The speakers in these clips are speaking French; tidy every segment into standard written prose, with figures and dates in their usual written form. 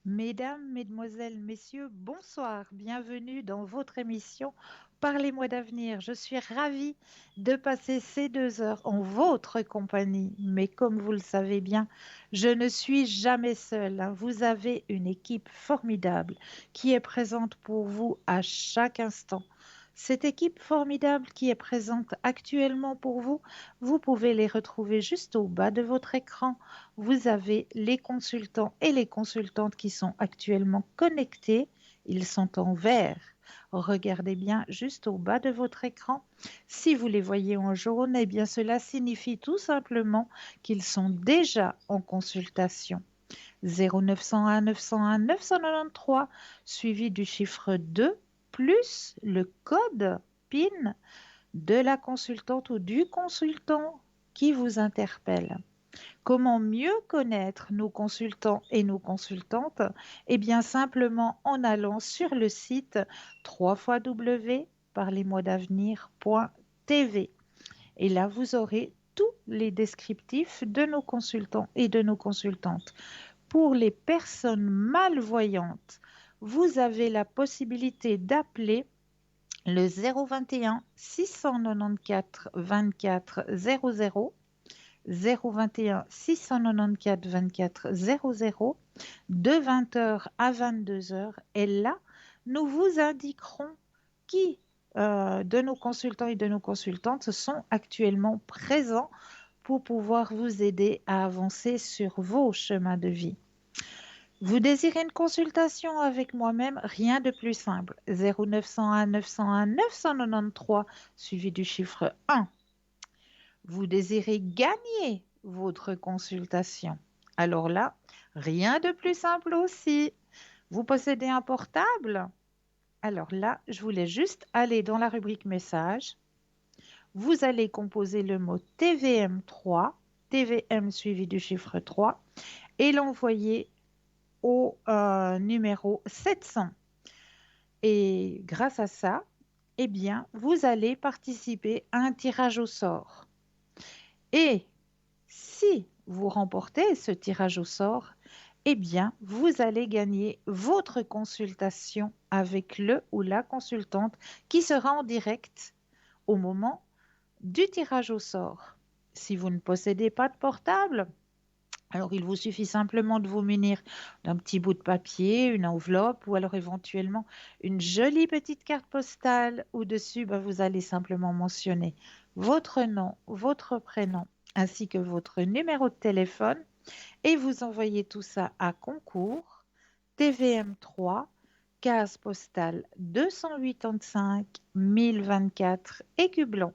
Mesdames, Mesdemoiselles, Messieurs, bonsoir. Bienvenue dans votre émission Parlez-moi d'avenir. Je suis ravie de passer ces 2 heures en votre compagnie. Mais comme vous le savez bien, je ne suis jamais seule, hein. Vous avez une équipe formidable qui est présente pour vous à chaque instant. Cette équipe formidable qui est présente actuellement pour vous, vous pouvez les retrouver juste au bas de votre écran. Vous avez les consultants et les consultantes qui sont actuellement connectés. Ils sont en vert. Regardez bien juste au bas de votre écran. Si vous les voyez en jaune, eh bien cela signifie tout simplement qu'ils sont déjà en consultation. 0901 901 993 suivi du chiffre 2 plus le code PIN de la consultante ou du consultant qui vous interpelle. Comment mieux connaître nos consultants et nos consultantes? Eh bien, simplement en allant sur le site www.parlez-moi-d'avenir.tv. Et là, vous aurez tous les descriptifs de nos consultants et de nos consultantes. Pour les personnes malvoyantes, vous avez la possibilité d'appeler le 021 694 24 00, 021 694 24 00, de 20 h à 22 h. Et là, nous vous indiquerons qui de nos consultants et de nos consultantes sont actuellement présents pour pouvoir vous aider à avancer sur vos chemins de vie. Vous désirez une consultation avec moi-même? Rien de plus simple. 0901 901 993 suivi du chiffre 1. Vous désirez gagner votre consultation? Alors là, rien de plus simple aussi. Vous possédez un portable? Alors là, je voulais juste aller dans la rubrique message. Vous allez composer le mot TVM3, TVM suivi du chiffre 3, et l'envoyer au numéro 700. Et grâce à ça, eh bien, vous allez participer à un tirage au sort. Et si vous remportez ce tirage au sort, eh bien, vous allez gagner votre consultation avec le ou la consultante qui sera en direct au moment du tirage au sort. Si vous ne possédez pas de portable, alors il vous suffit simplement de vous munir d'un petit bout de papier, une enveloppe ou alors éventuellement une jolie petite carte postale où dessus vous allez simplement mentionner votre nom, votre prénom ainsi que votre numéro de téléphone et vous envoyez tout ça à concours TVM3, case postale 285 1024 Écublon.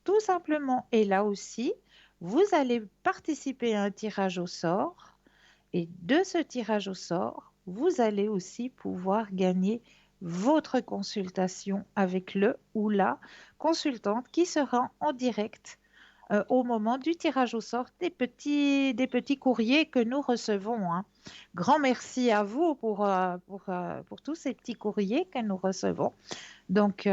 Tout simplement. Et là aussi, vous allez participer à un tirage au sort. Et de ce tirage au sort, vous allez aussi pouvoir gagner votre consultation avec le ou la consultante qui sera en direct au moment du tirage au sort des petits courriers que nous recevons, hein. Grand merci à vous pour tous ces petits courriers que nous recevons. Donc,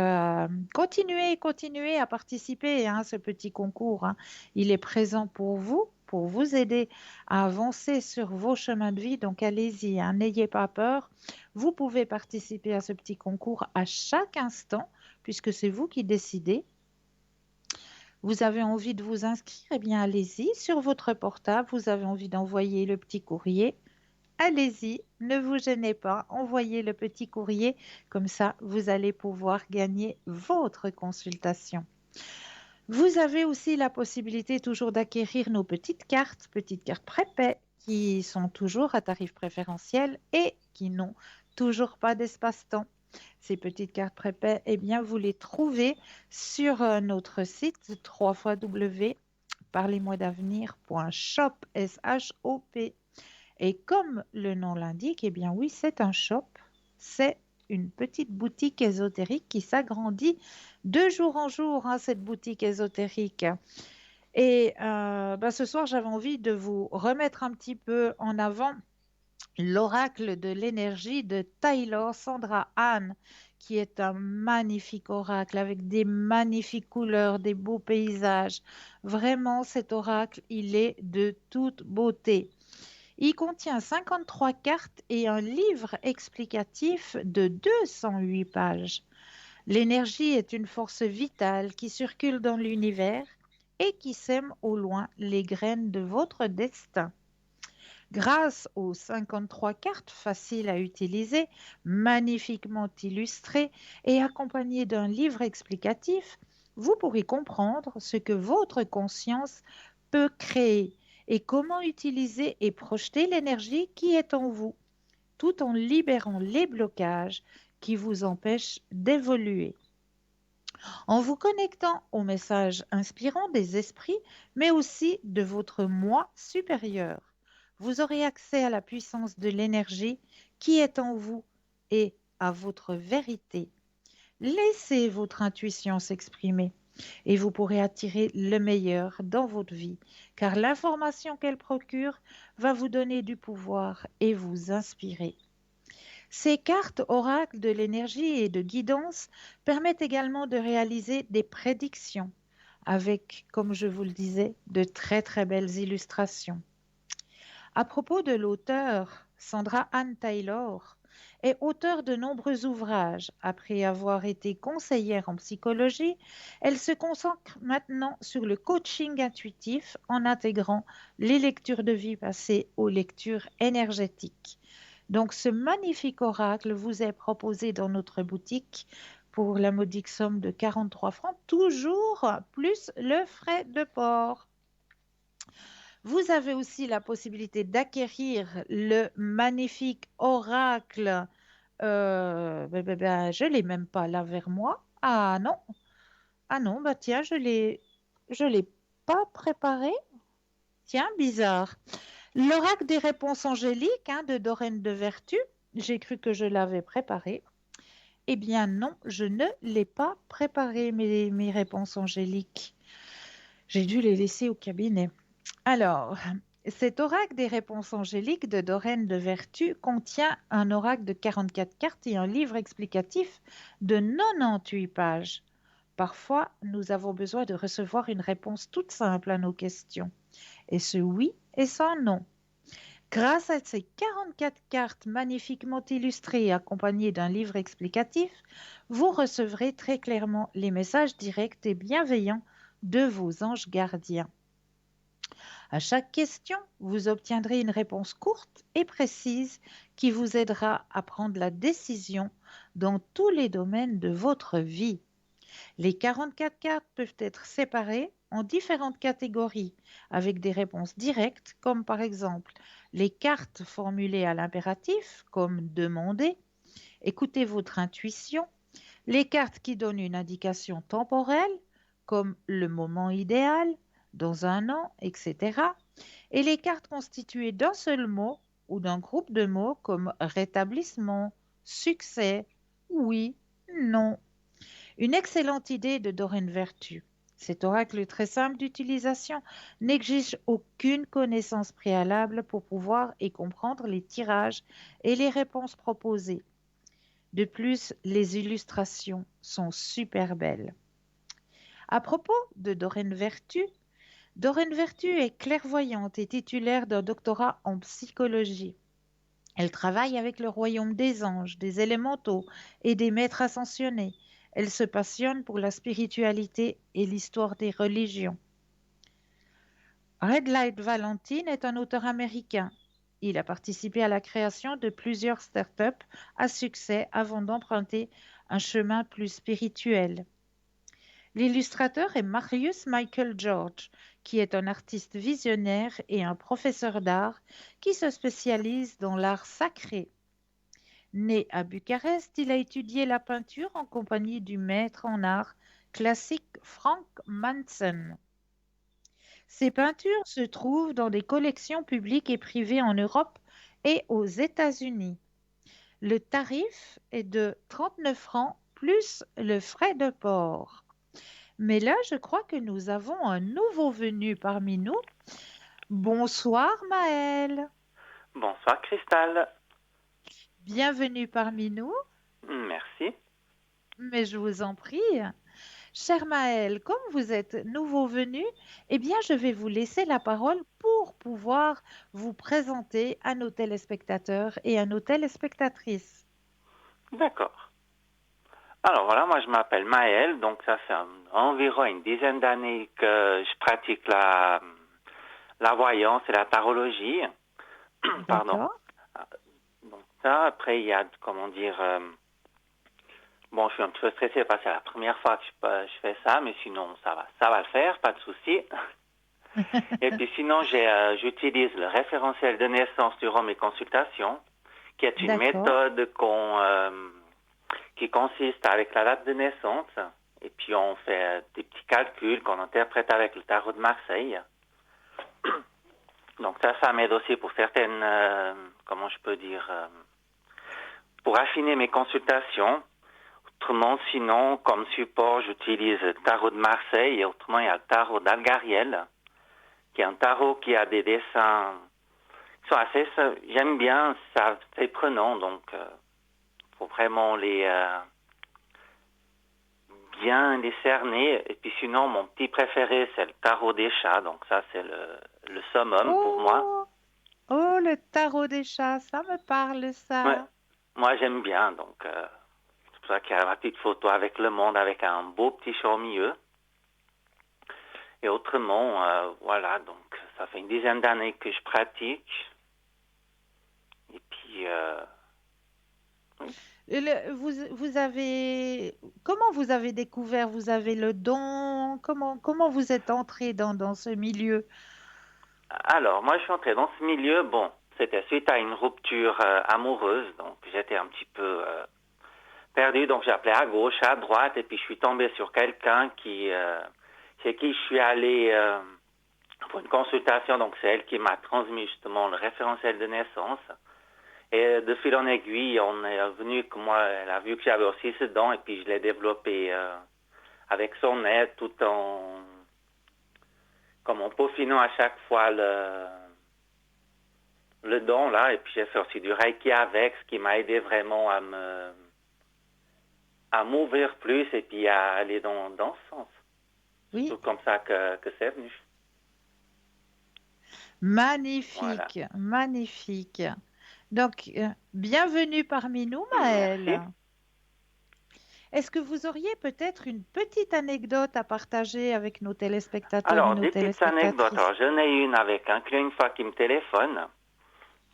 continuez à participer à ce petit concours, hein. Il est présent pour vous aider à avancer sur vos chemins de vie. Donc, allez-y, hein, n'ayez pas peur. Vous pouvez participer à ce petit concours à chaque instant, puisque c'est vous qui décidez. Vous avez envie de vous inscrire? Eh bien, allez-y sur votre portable. Vous avez envie d'envoyer le petit courrier? Allez-y, ne vous gênez pas, envoyez le petit courrier, comme ça vous allez pouvoir gagner votre consultation. Vous avez aussi la possibilité toujours d'acquérir nos petites cartes prépaies qui sont toujours à tarif préférentiel et qui n'ont toujours pas d'espace-temps. Ces petites cartes prépaies, eh bien, vous les trouvez sur notre site www.parlez-moi-d'avenir.shop, S-H-O-P. Et comme le nom l'indique, eh bien oui, c'est un shop, c'est une petite boutique ésotérique qui s'agrandit de jour en jour, hein, cette boutique ésotérique. Et ce soir, j'avais envie de vous remettre un petit peu en avant l'oracle de l'énergie de Taylor Sandra Hahn, qui est un magnifique oracle avec des magnifiques couleurs, des beaux paysages. Vraiment, cet oracle, il est de toute beauté. Il contient 53 cartes et un livre explicatif de 208 pages. L'énergie est une force vitale qui circule dans l'univers et qui sème au loin les graines de votre destin. Grâce aux 53 cartes faciles à utiliser, magnifiquement illustrées et accompagnées d'un livre explicatif, vous pourrez comprendre ce que votre conscience peut créer et comment utiliser et projeter l'énergie qui est en vous, tout en libérant les blocages qui vous empêchent d'évoluer. En vous connectant aux messages inspirants des esprits, mais aussi de votre moi supérieur, vous aurez accès à la puissance de l'énergie qui est en vous et à votre vérité. Laissez votre intuition s'exprimer et vous pourrez attirer le meilleur dans votre vie, car l'information qu'elle procure va vous donner du pouvoir et vous inspirer. Ces cartes oracles de l'énergie et de guidance permettent également de réaliser des prédictions avec, comme je vous le disais, de très très belles illustrations. À propos de l'auteur, Sandra Anne Taylor est auteure de nombreux ouvrages. Après avoir été conseillère en psychologie, elle se consacre maintenant sur le coaching intuitif en intégrant les lectures de vie passées aux lectures énergétiques. Donc, ce magnifique oracle vous est proposé dans notre boutique pour la modique somme de 43 francs, toujours plus le frais de port. Vous avez aussi la possibilité d'acquérir le magnifique oracle. Je ne l'ai même pas là vers moi. Ah non, bah tiens, je l'ai pas préparé. Tiens, bizarre. L'oracle des réponses angéliques de Dorène de Vertu. J'ai cru que je l'avais préparé. Eh bien non, je ne l'ai pas préparé, mes réponses angéliques. J'ai dû les laisser au cabinet. Alors, cet oracle des réponses angéliques de Dorène de Vertu contient un oracle de 44 cartes et un livre explicatif de 98 pages. Parfois, nous avons besoin de recevoir une réponse toute simple à nos questions. Et ce oui et ce non. Grâce à ces 44 cartes magnifiquement illustrées et accompagnées d'un livre explicatif, vous recevrez très clairement les messages directs et bienveillants de vos anges gardiens. À chaque question, vous obtiendrez une réponse courte et précise qui vous aidera à prendre la décision dans tous les domaines de votre vie. Les 44 cartes peuvent être séparées en différentes catégories avec des réponses directes, comme par exemple les cartes formulées à l'impératif, comme demander, écoutez votre intuition, les cartes qui donnent une indication temporelle, comme le moment idéal, dans un an, etc. Et les cartes constituées d'un seul mot ou d'un groupe de mots comme rétablissement, succès, oui, non. Une excellente idée de Dorine Vertu. Cet oracle très simple d'utilisation n'exige aucune connaissance préalable pour pouvoir y comprendre les tirages et les réponses proposées. De plus, les illustrations sont super belles. À propos de Dorine Vertu est clairvoyante et titulaire d'un doctorat en psychologie. Elle travaille avec le royaume des anges, des élémentaux et des maîtres ascensionnés. Elle se passionne pour la spiritualité et l'histoire des religions. Red Light Valentine est un auteur américain. Il a participé à la création de plusieurs startups à succès avant d'emprunter un chemin plus spirituel. L'illustrateur est Marius Michael George, qui est un artiste visionnaire et un professeur d'art qui se spécialise dans l'art sacré. Né à Bucarest, il a étudié la peinture en compagnie du maître en art classique Frank Manson. Ses peintures se trouvent dans des collections publiques et privées en Europe et aux États-Unis. Le tarif est de 39 francs plus le frais de port. Mais là, je crois que nous avons un nouveau venu parmi nous. Bonsoir Maël. Bonsoir Cristal. Bienvenue parmi nous. Merci. Mais je vous en prie. Cher Maël, comme vous êtes nouveau venu, eh bien, je vais vous laisser la parole pour pouvoir vous présenter à nos téléspectateurs et à nos téléspectatrices. D'accord. Alors voilà, moi je m'appelle Maël, donc ça fait environ une dizaine d'années que je pratique la voyance et la tarologie. Pardon. D'accord? Donc ça, après il y a, comment dire, bon, je suis un petit peu stressé parce que c'est la première fois que je fais ça, mais sinon ça va le faire, pas de souci. Et puis sinon, j'utilise le référentiel de naissance durant mes consultations, qui est une D'accord, méthode qui consiste avec la date de naissance, et puis on fait des petits calculs qu'on interprète avec le tarot de Marseille. Donc ça m'aide aussi pour certaines, comment je peux dire, pour affiner mes consultations. Autrement, sinon, comme support, j'utilise le tarot de Marseille, et autrement, il y a le tarot d'Algariel, qui est un tarot qui a des dessins qui sont assez, j'aime bien, ça, c'est prenant, donc faut vraiment bien les cerner. Et puis sinon, mon petit préféré, c'est le tarot des chats. Donc ça, c'est le summum pour moi. oh, oh, le tarot des chats, ça me parle, Ouais, ça. moi, j'aime bien. Donc c'est pour ça qu'il y a ma petite photo avec le monde, avec un beau petit chat au milieu. Et autrement, voilà. Donc ça fait une dizaine d'années que je pratique. Et puis, oui. Vous avez, comment vous avez découvert, vous avez le don, comment vous êtes entré dans ce milieu? Alors, moi, je suis entré dans ce milieu. Bon, c'était suite à une rupture amoureuse. Donc, j'étais un petit peu perdu. Donc, j'ai appelé à gauche, à droite. Et puis, je suis tombé sur quelqu'un chez qui je suis allé pour une consultation. Donc, c'est elle qui m'a transmis justement le référentiel de naissance. Et de fil en aiguille, on est venu que moi, elle a vu que j'avais aussi ce don. Et puis, je l'ai développé avec son aide tout en, comme en peaufinant à chaque fois le don là, et puis j'ai fait aussi du Reiki avec, ce qui m'a aidé vraiment à m'ouvrir plus et puis à aller dans ce sens. C'est Oui, tout comme ça que c'est venu. Voilà. magnifique, magnifique. Donc, bienvenue parmi nous, Merci. Maëlle. Est-ce que vous auriez peut-être une petite anecdote à partager avec nos téléspectateurs et Alors, nos des petites anecdotes. téléspectatrices? Alors, j'en ai une avec un client une fois qui me téléphone.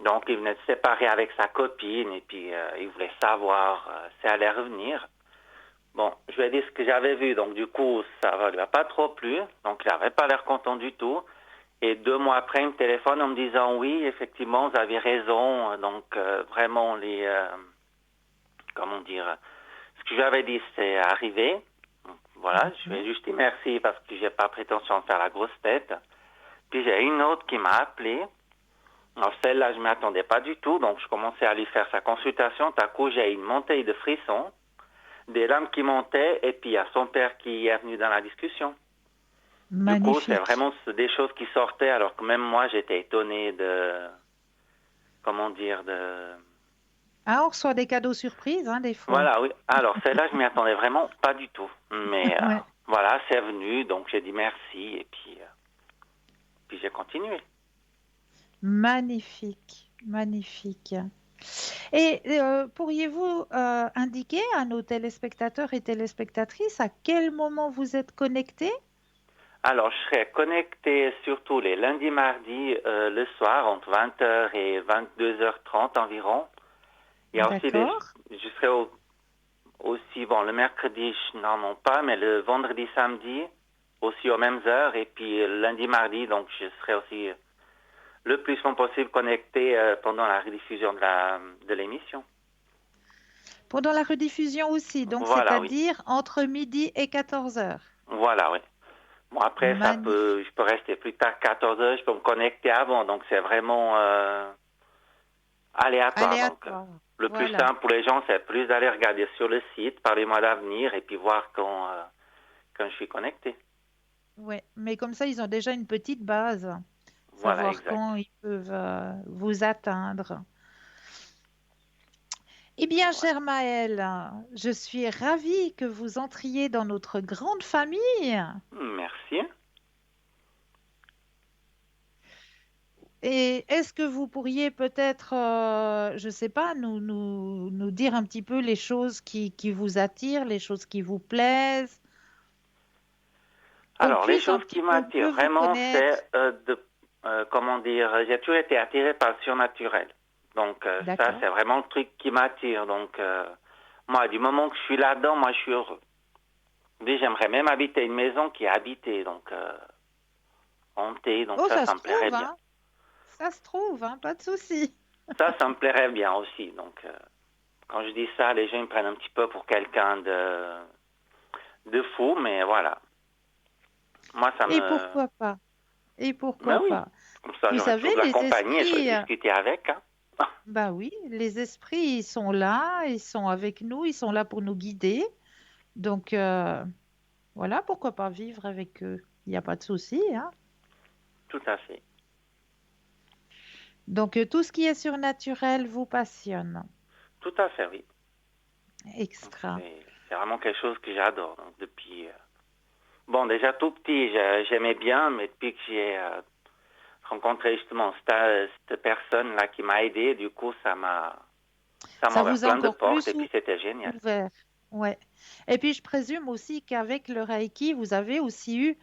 Donc, il venait de se séparer avec sa copine et puis il voulait savoir si elle allait revenir. Bon, je lui ai dit ce que j'avais vu, donc du coup, ça ne lui a pas trop plu. Donc, il n'avait pas l'air content du tout. Et 2 mois après, il me téléphone en me disant oui, effectivement, vous avez raison. Donc vraiment comment dire, ce que j'avais dit, c'est arrivé. Donc, voilà, je vais D'accord. juste dire merci parce que j'ai pas prétention de faire la grosse tête. Puis j'ai une autre qui m'a appelé. Alors celle-là, je ne m'attendais pas du tout. Donc je commençais à lui faire sa consultation. Tout à coup, j'ai une montée de frissons, des larmes qui montaient, et puis il y a son père qui est venu dans la discussion. Du coup, c'est Magnifique. vraiment des choses qui sortaient, alors que même moi, j'étais étonné comment dire, Ah, on reçoit des cadeaux surprises, hein, des fois. voilà, oui. Alors, celle-là, je m'y attendais vraiment pas du tout. Mais Ouais. voilà, c'est venu, donc j'ai dit merci, et puis j'ai continué. Magnifique, magnifique. Et pourriez-vous indiquer à nos téléspectateurs et téléspectatrices à quel moment vous êtes connectés? Alors, je serai connecté surtout les lundis, mardis, le soir, entre 20h et 22h30 environ. Il y a aussi D'accord. je serai aussi, bon, le mercredi, non pas, mais le vendredi, samedi, aussi aux mêmes heures, et puis lundi, mardi, donc je serai aussi le plus long possible connecté pendant la rediffusion de l'émission. Pendant la rediffusion aussi, donc Voilà, oui. c'est-à-dire entre midi et 14 heures. Voilà, oui. Bon, après, Magnifique. je peux rester plus tard 14 heures, je peux me connecter avant, donc c'est vraiment aléatoire. Donc, Aléatoire. le plus Voilà. simple pour les gens, c'est plus d'aller regarder sur le site, par les mois d'avenir, et puis voir quand je suis connecté. Ouais. Mais comme ça, ils ont déjà une petite base, Voilà, savoir exact. quand ils peuvent vous atteindre. Eh bien, Voilà. cher Maël, je suis ravie que vous entriez dans notre grande famille. Merci. Et est-ce que vous pourriez peut-être, je ne sais pas, nous dire un petit peu les choses qui vous attirent, les choses qui vous plaisent, qu'on Alors, les puisse un choses petit qui peu m'attirent mieux vous vraiment, connaître? c'est comment dire, j'ai toujours été attiré par le surnaturel. Donc, ça, D'accord. c'est vraiment le truc qui m'attire. Donc, moi, du moment que je suis là-dedans, moi, je suis heureux. Dis, j'aimerais même habiter une maison qui est habitée, donc hantée. Donc, Oh, ça, ça ça se me plairait trouve, bien. hein? Ça se trouve, hein? Pas de souci. Ça me plairait bien aussi. Donc, quand je dis ça, les gens me prennent un petit peu pour quelqu'un de fou, mais voilà. Moi, ça Et me... pourquoi pas? Et Mais pourquoi oui, pas? comme ça, Vous j'aurais savez, toujours de la les compagnie et je peux esprits, discuter avec. Hein. bah oui, les esprits, ils sont là, ils sont avec nous, ils sont là pour nous guider. Donc, voilà, pourquoi pas vivre avec eux? Il n'y a pas de souci, hein? Tout à fait. Donc, tout ce qui est surnaturel vous passionne. Tout à fait, oui. Donc, Extra. c'est vraiment quelque chose que j'adore. Donc, depuis... bon, déjà tout petit, j'aimais bien, mais depuis que j'ai rencontré justement cette personne-là qui m'a aidé, du coup, ça m'a Ça ouvert vous a plein de encore portes et plus puis c'était génial. ouvert. Ouais. Et puis, je présume aussi qu'avec le Reiki, vous avez aussi eu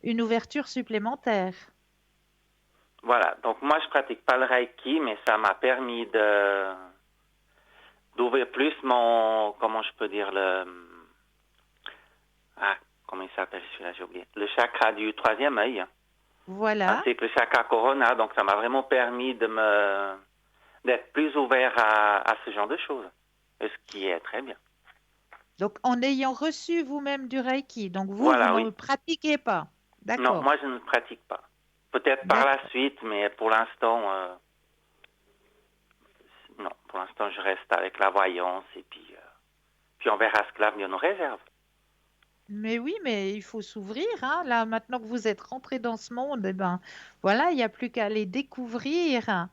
une ouverture supplémentaire. Voilà. Donc, moi, je pratique pas le Reiki, mais ça m'a permis d'ouvrir plus mon, comment je peux dire, ah, comment il s'appelle celui-là, j'ai oublié, le chakra du troisième œil, Voilà. ainsi que le chakra corona. Donc, ça m'a vraiment permis d'être plus ouvert à ce genre de choses. Et ce qui est très bien. Donc, en ayant reçu vous-même du Reiki, donc vous Voilà, oui. ne pratiquez pas. Non, D'accord. moi, je ne pratique pas. Peut-être par la D'accord. suite, mais pour l'instant, non. Pour l'instant, je reste avec la voyance et puis on verra ce que l'avenir nous réserve. Mais oui, mais il faut s'ouvrir, hein. Là, maintenant que vous êtes rentré dans ce monde, eh ben, voilà, il n'y a plus qu'à les découvrir,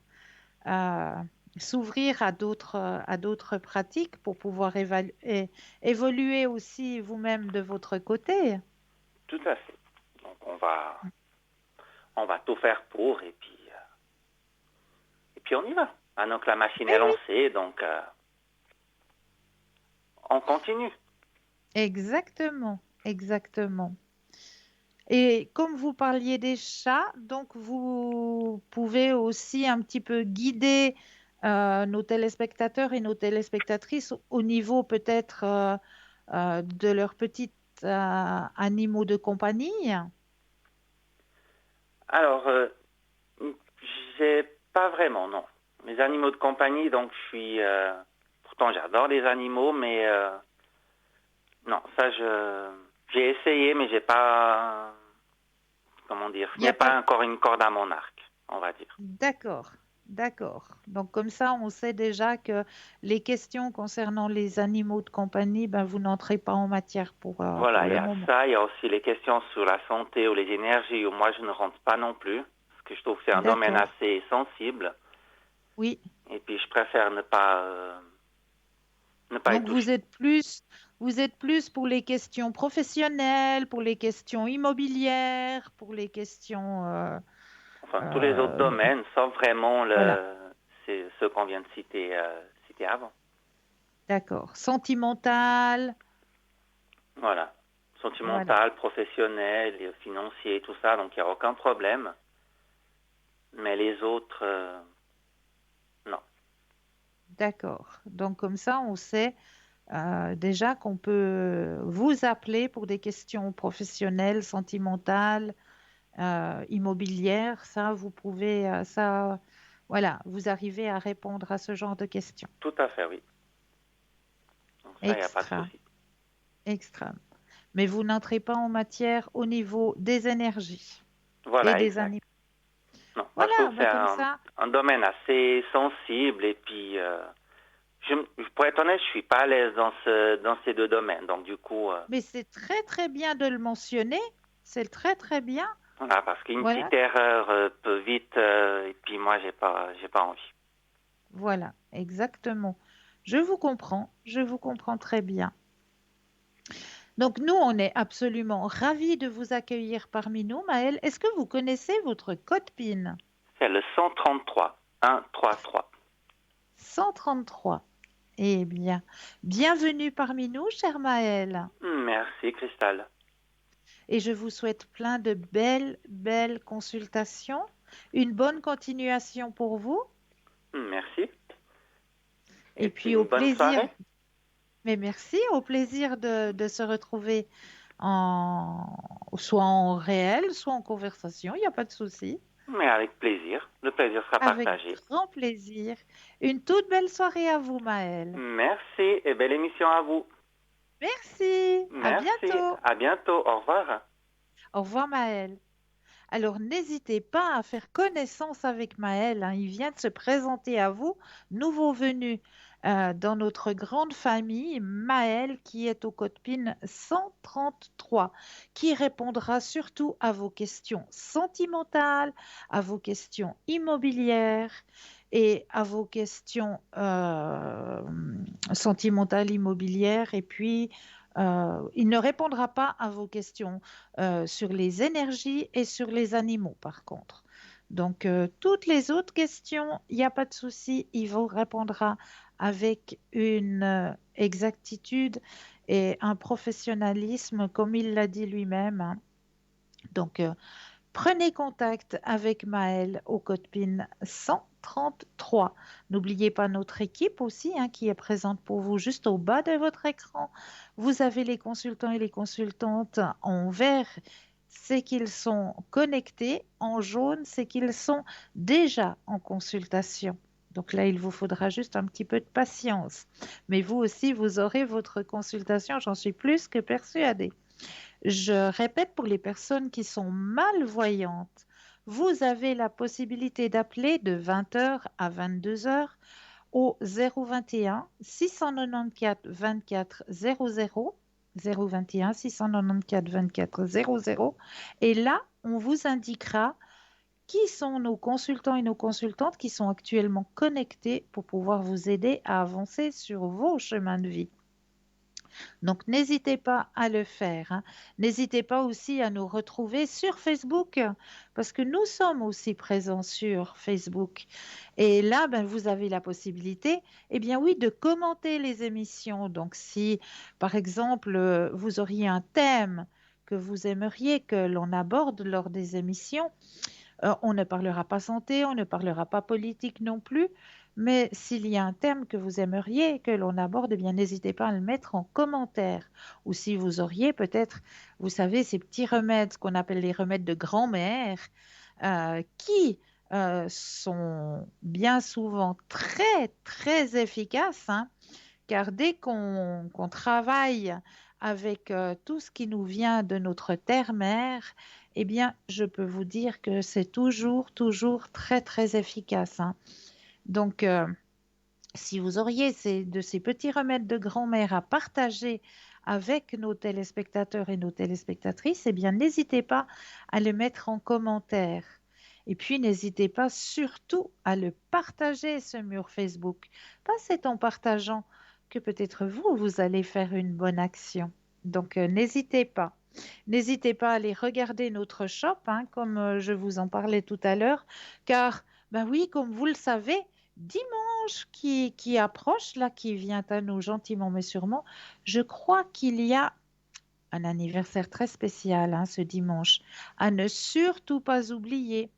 euh, s'ouvrir à d'autres pratiques pour pouvoir évoluer aussi vous-même de votre côté. Tout à fait. Donc, on va tout faire pour et puis on y va. Maintenant que la machine est Eh oui, lancée, donc on continue. exactement, exactement. Et comme vous parliez des chats, donc vous pouvez aussi un petit peu guider nos téléspectateurs et nos téléspectatrices au niveau peut-être de leurs petits animaux de compagnie. Alors, j'ai pas vraiment, non. Les animaux de compagnie, donc je suis... pourtant, j'adore les animaux, mais non, ça, j'ai essayé, mais j'ai pas... Comment dire? Il Ce n'y n'est a pas. pas encore une corde à mon arc, on va dire. D'accord, d'accord. Donc comme ça, on sait déjà que les questions concernant les animaux de compagnie, ben, vous n'entrez pas en matière pour Voilà, il y le a moment. ça, il y a aussi les questions sur la santé ou les énergies, où moi, je ne rentre pas non plus, parce que je trouve que c'est un domaine D'accord. assez sensible, Oui. et puis je préfère ne pas y Donc toucher. vous êtes plus pour les questions professionnelles, pour les questions immobilières, pour les questions Enfin, tous les autres euh, domaines, sauf vraiment voilà, c'est ceux qu'on vient de citer avant. d'accord. Sentimentales, Voilà. voilà, Sentimental, professionnel, et financier, tout ça, donc il n'y a aucun problème. Mais les autres, non. d'accord. Donc comme ça, on sait déjà qu'on peut vous appeler pour des questions professionnelles, sentimentales, immobilières. Ça, vous pouvez, voilà, vous arrivez à répondre à ce genre de questions. Tout à fait, oui. Donc ça, il n'y a pas de Extra, souci. extra. Mais vous n'entrez pas en matière au niveau des énergies et Voilà, des exact. animaux. Non, moi je trouve Voilà, que c'est bah comme un, ça. un domaine assez sensible et puis, pour être honnête, je suis pas à l'aise dans ces deux domaines. Donc du coup, Mais c'est très très bien de le mentionner. C'est très très bien. voilà, parce qu'une Voilà, petite erreur peut vite, et puis moi j'ai pas envie. voilà, exactement. je vous comprends très bien. Donc nous, on est absolument ravis de vous accueillir parmi nous, Maëlle. Est-ce que vous connaissez votre code PIN? C'est le 133, 133. 133. Eh bien, bienvenue parmi nous, chère Maëlle. Merci, Cristal. Et je vous souhaite plein de belles, belles consultations. Une bonne continuation pour vous. Merci. Et Et puis puis au une bonne plaisir, soirée. mais merci, au plaisir de se retrouver soit en réel, soit en conversation. Il n'y a pas de souci. Mais avec plaisir. Le plaisir sera Avec partagé. grand plaisir. Une toute belle soirée à vous, Maëlle. Merci et belle émission à vous. Merci. À Merci. bientôt. À bientôt. Au revoir. Au revoir, Maëlle. Alors, n'hésitez pas à faire connaissance avec Maël, hein. Il vient de se présenter à vous, nouveau venu dans notre grande famille, Maël, qui est au code PIN 133, qui répondra surtout à vos questions sentimentales, à vos questions immobilières et à vos questions sentimentales, immobilières. Et puis, il ne répondra pas à vos questions sur les énergies et sur les animaux, par contre. Donc, toutes les autres questions, il n'y a pas de souci, il vous répondra avec une exactitude et un professionnalisme, comme il l'a dit lui-même, hein. Donc, prenez contact avec Maël au code PIN 133. N'oubliez pas notre équipe aussi, hein, qui est présente pour vous juste au bas de votre écran. Vous avez les consultants et les consultantes en vert, c'est qu'ils sont connectés. En jaune, c'est qu'ils sont déjà en consultation. Donc là, il vous faudra juste un petit peu de patience. Mais vous aussi, vous aurez votre consultation, j'en suis plus que persuadée. Je répète pour les personnes qui sont malvoyantes, vous avez la possibilité d'appeler de 20h à 22h au 021 694 24 00, 021 694 24 00, et là, on vous indiquera qui sont nos consultants et nos consultantes qui sont actuellement connectés pour pouvoir vous aider à avancer sur vos chemins de vie. Donc, n'hésitez pas à le faire, hein. N'hésitez pas aussi à nous retrouver sur Facebook, parce que nous sommes aussi présents sur Facebook. Et là, ben, vous avez la possibilité, eh bien oui, de commenter les émissions. Donc, si, par exemple, vous auriez un thème que vous aimeriez que l'on aborde lors des émissions, on ne parlera pas santé, on ne parlera pas politique non plus, mais s'il y a un thème que vous aimeriez que l'on aborde, eh bien n'hésitez pas à le mettre en commentaire. Ou si vous auriez peut-être, vous savez, ces petits remèdes, ce qu'on appelle les remèdes de grand-mère, qui sont bien souvent très, très efficaces, hein, car dès qu'on travaille avec tout ce qui nous vient de notre terre-mère, eh bien, je peux vous dire que c'est toujours, toujours très, très efficace, hein. Donc, si vous auriez de ces petits remèdes de grand-mère à partager avec nos téléspectateurs et nos téléspectatrices, eh bien, n'hésitez pas à le mettre en commentaire. Et puis, n'hésitez pas surtout à le partager, ce mur Facebook. Pas c'est en partageant que peut-être vous, vous allez faire une bonne action. Donc, n'hésitez pas. N'hésitez pas à aller regarder notre shop, hein, comme je vous en parlais tout à l'heure, car, ben oui, comme vous le savez, dimanche qui approche, là, qui vient à nous gentiment mais sûrement, je crois qu'il y a un anniversaire très spécial, hein, ce dimanche, à ne surtout pas oublier.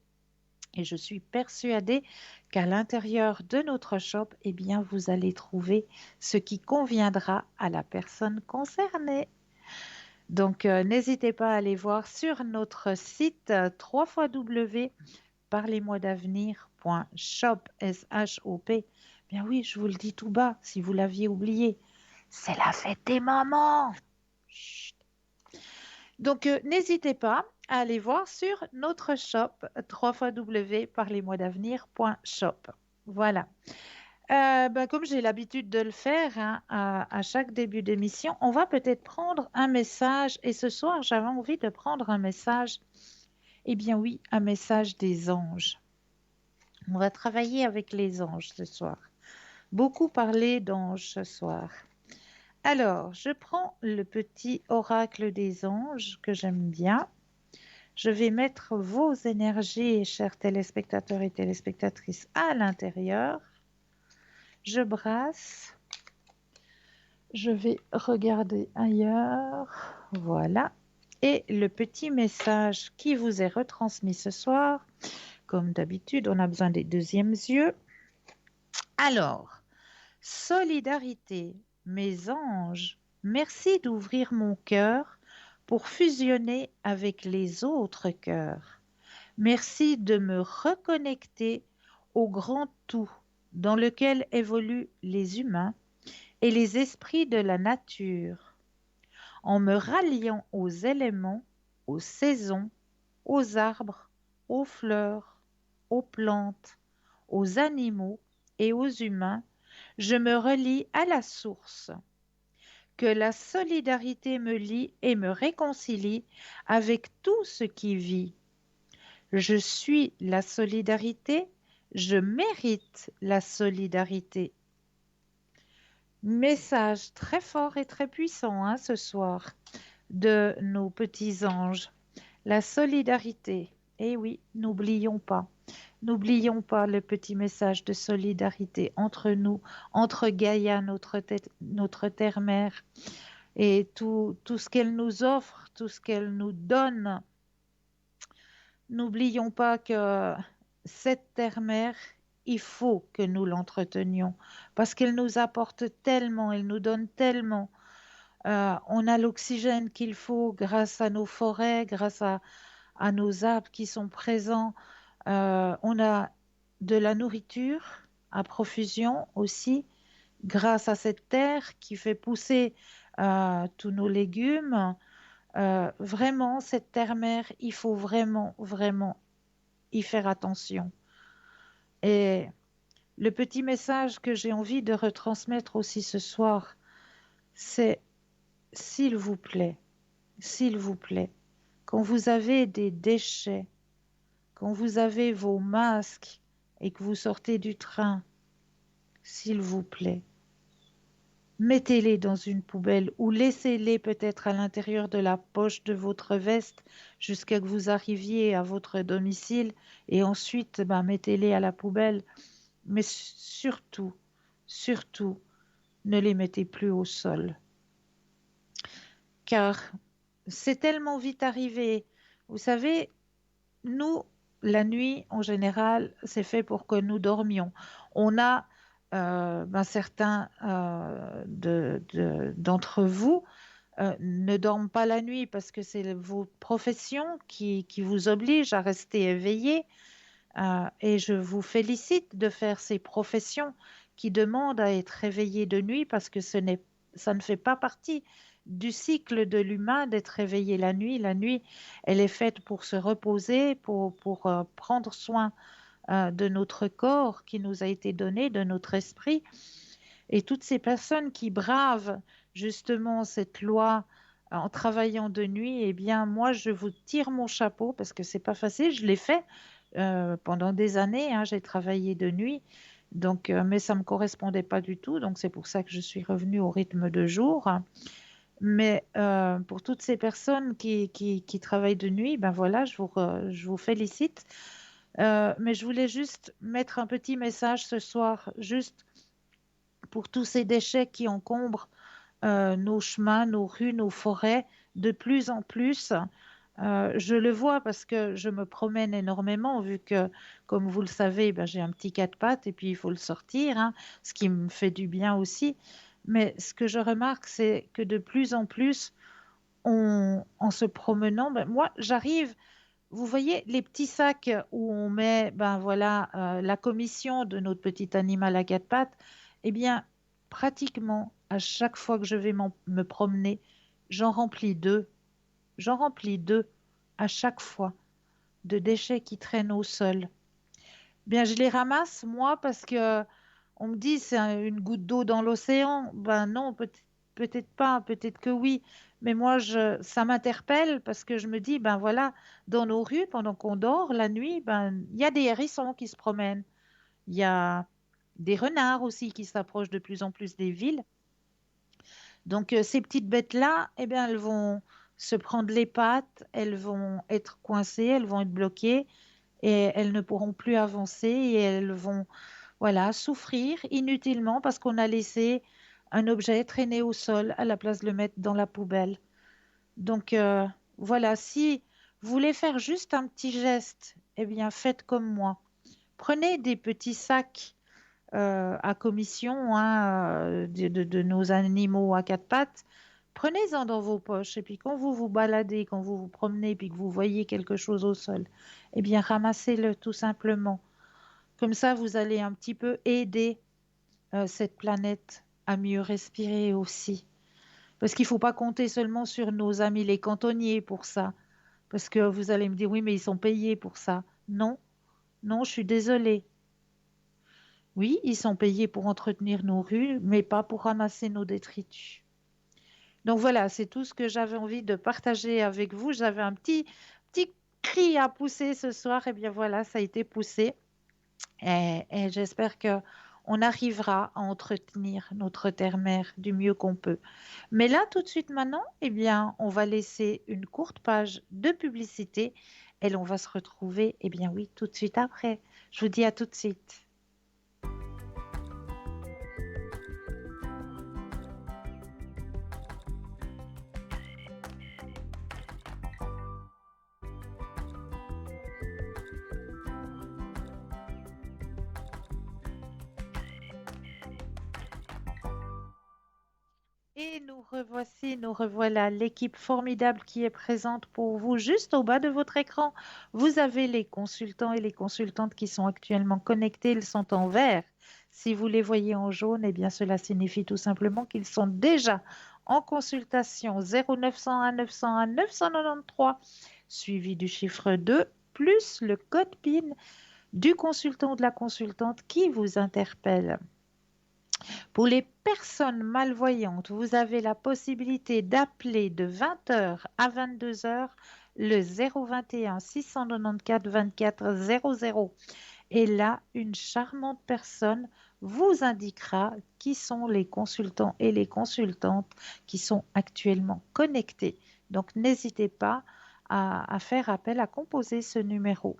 Et je suis persuadée qu'à l'intérieur de notre shop, eh bien, vous allez trouver ce qui conviendra à la personne concernée. Donc, n'hésitez pas à aller voir sur notre site www.parlez-moi-d'avenir.shop, S-H-O-P. Bien oui, je vous le dis tout bas, si vous l'aviez oublié. C'est la fête des mamans. Chut. Donc, n'hésitez pas à aller voir sur notre shop www.parlez-moi-d'avenir.shop. Voilà. Ben, comme j'ai l'habitude de le faire, hein, à chaque début d'émission, on va peut-être prendre un message. Et ce soir, j'avais envie de prendre un message. Eh bien oui, un message des anges. On va travailler avec les anges ce soir. beaucoup parlé d'anges ce soir. Alors, je prends le petit oracle des anges que j'aime bien. Je vais mettre vos énergies, chers téléspectateurs et téléspectatrices, à l'intérieur. Je brasse. Je vais regarder ailleurs. Voilà. Et le petit message qui vous est retransmis ce soir, comme d'habitude, on a besoin des deuxièmes yeux. Alors, solidarité, mes anges, merci d'ouvrir mon cœur pour fusionner avec les autres cœurs. Merci de me reconnecter au grand tout dans lequel évoluent les humains et les esprits de la nature, en me ralliant aux éléments, aux saisons, aux arbres, aux fleurs, aux plantes, aux animaux et aux humains, je me relie à la source. Que la solidarité me lie et me réconcilie avec tout ce qui vit. Je suis la solidarité, je mérite la solidarité. Message très fort et très puissant hein, ce soir de nos petits anges. La solidarité. Eh oui, n'oublions pas. N'oublions pas le petit message de solidarité entre nous, entre Gaïa, notre terre-mère, et tout ce qu'elle nous offre, tout ce qu'elle nous donne. N'oublions pas que cette terre-mère, il faut que nous l'entretenions parce qu'elle nous apporte tellement, elle nous donne tellement. On a l'oxygène qu'il faut grâce à nos forêts, grâce à nos arbres qui sont présents. On a de la nourriture à profusion aussi grâce à cette terre qui fait pousser tous nos légumes. Vraiment, cette terre-mère, il faut vraiment, vraiment y faire attention. Et le petit message que j'ai envie de retransmettre aussi ce soir, c'est s'il vous plaît, quand vous avez des déchets, quand vous avez vos masques et que vous sortez du train, s'il vous plaît, mettez-les dans une poubelle ou laissez-les peut-être à l'intérieur de la poche de votre veste jusqu'à que vous arriviez à votre domicile et ensuite ben, mettez-les à la poubelle. Mais surtout, surtout, ne les mettez plus au sol. Car c'est tellement vite arrivé. Vous savez, nous, la nuit, en général, c'est fait pour que nous dormions. On a ben, certains d'entre vous ne dorment pas la nuit parce que c'est vos professions qui vous obligent à rester éveillés. Et je vous félicite de faire ces professions qui demandent à être réveillés de nuit parce que ça ne fait pas partie du cycle de l'humain d'être réveillé la nuit. La nuit, elle est faite pour se reposer, pour prendre soin de notre corps qui nous a été donné, de notre esprit. Et toutes ces personnes qui bravent justement cette loi en travaillant de nuit, eh bien, moi, je vous tire mon chapeau parce que c'est pas facile. Je l'ai fait pendant des années. Hein, j'ai travaillé de nuit, donc, mais ça me correspondait pas du tout. Donc, c'est pour ça que je suis revenue au rythme de jour. Mais pour toutes ces personnes qui travaillent de nuit, ben voilà, je vous félicite. Mais je voulais juste mettre un petit message ce soir, juste pour tous ces déchets qui encombrent nos chemins, nos rues, nos forêts, de plus en plus. Je le vois parce que je me promène énormément, vu que, comme vous le savez, ben, j'ai un petit quatre pattes et puis il faut le sortir, hein, ce qui me fait du bien aussi. Mais ce que je remarque, c'est que de plus en plus, en se promenant, ben, moi, j'arrive, vous voyez, les petits sacs où on met, ben voilà, la commission de notre petit animal à quatre pattes, eh bien, pratiquement à chaque fois que je vais me promener, j'en remplis deux. J'en remplis deux à chaque fois de déchets qui traînent au sol. Bien, je les ramasse, moi, parce que on me dit c'est une goutte d'eau dans l'océan. Ben non, peut-être pas, peut-être que oui. Mais moi, ça m'interpelle parce que je me dis, ben voilà, dans nos rues, pendant qu'on dort la nuit, ben il y a des hérissons qui se promènent. Il y a des renards aussi qui s'approchent de plus en plus des villes. Donc, ces petites bêtes-là, eh bien, elles vont se prendre les pattes, elles vont être coincées, elles vont être bloquées et elles ne pourront plus avancer et elles vont, voilà, souffrir inutilement parce qu'on a laissé un objet traîner au sol à la place de le mettre dans la poubelle. Donc, voilà, si vous voulez faire juste un petit geste, eh bien, faites comme moi. Prenez des petits sacs à commission, hein, de nos animaux à quatre pattes. Prenez-en dans vos poches et puis quand vous vous baladez, quand vous vous promenez, puis que vous voyez quelque chose au sol, eh bien ramassez-le tout simplement. Comme ça, vous allez un petit peu aider cette planète à mieux respirer aussi. Parce qu'il ne faut pas compter seulement sur nos amis les cantonniers pour ça. Parce que vous allez me dire, oui, mais ils sont payés pour ça. Non, non, je suis désolée. Oui, ils sont payés pour entretenir nos rues, mais pas pour ramasser nos détritus. Donc voilà, c'est tout ce que j'avais envie de partager avec vous. J'avais un petit cri à pousser ce soir. Et bien voilà, ça a été poussé. Et j'espère que on arrivera à entretenir notre terre-mère du mieux qu'on peut. Mais là, tout de suite maintenant, eh bien, on va laisser une courte page de publicité et on va se retrouver, eh bien oui, tout de suite après. Je vous dis à tout de suite. Et nous revoici, nous revoilà, l'équipe formidable qui est présente pour vous juste au bas de votre écran. Vous avez les consultants et les consultantes qui sont actuellement connectés, ils sont en vert. Si vous les voyez en jaune, eh bien cela signifie tout simplement qu'ils sont déjà en consultation 0901 901 993, suivi du chiffre 2, plus le code PIN du consultant ou de la consultante qui vous interpelle. Pour les personnes malvoyantes, vous avez la possibilité d'appeler de 20 heures à 22 heures le 021 694 24 00. Et là, une charmante personne vous indiquera qui sont les consultants et les consultantes qui sont actuellement connectés. Donc, n'hésitez pas à faire appel, à composer ce numéro.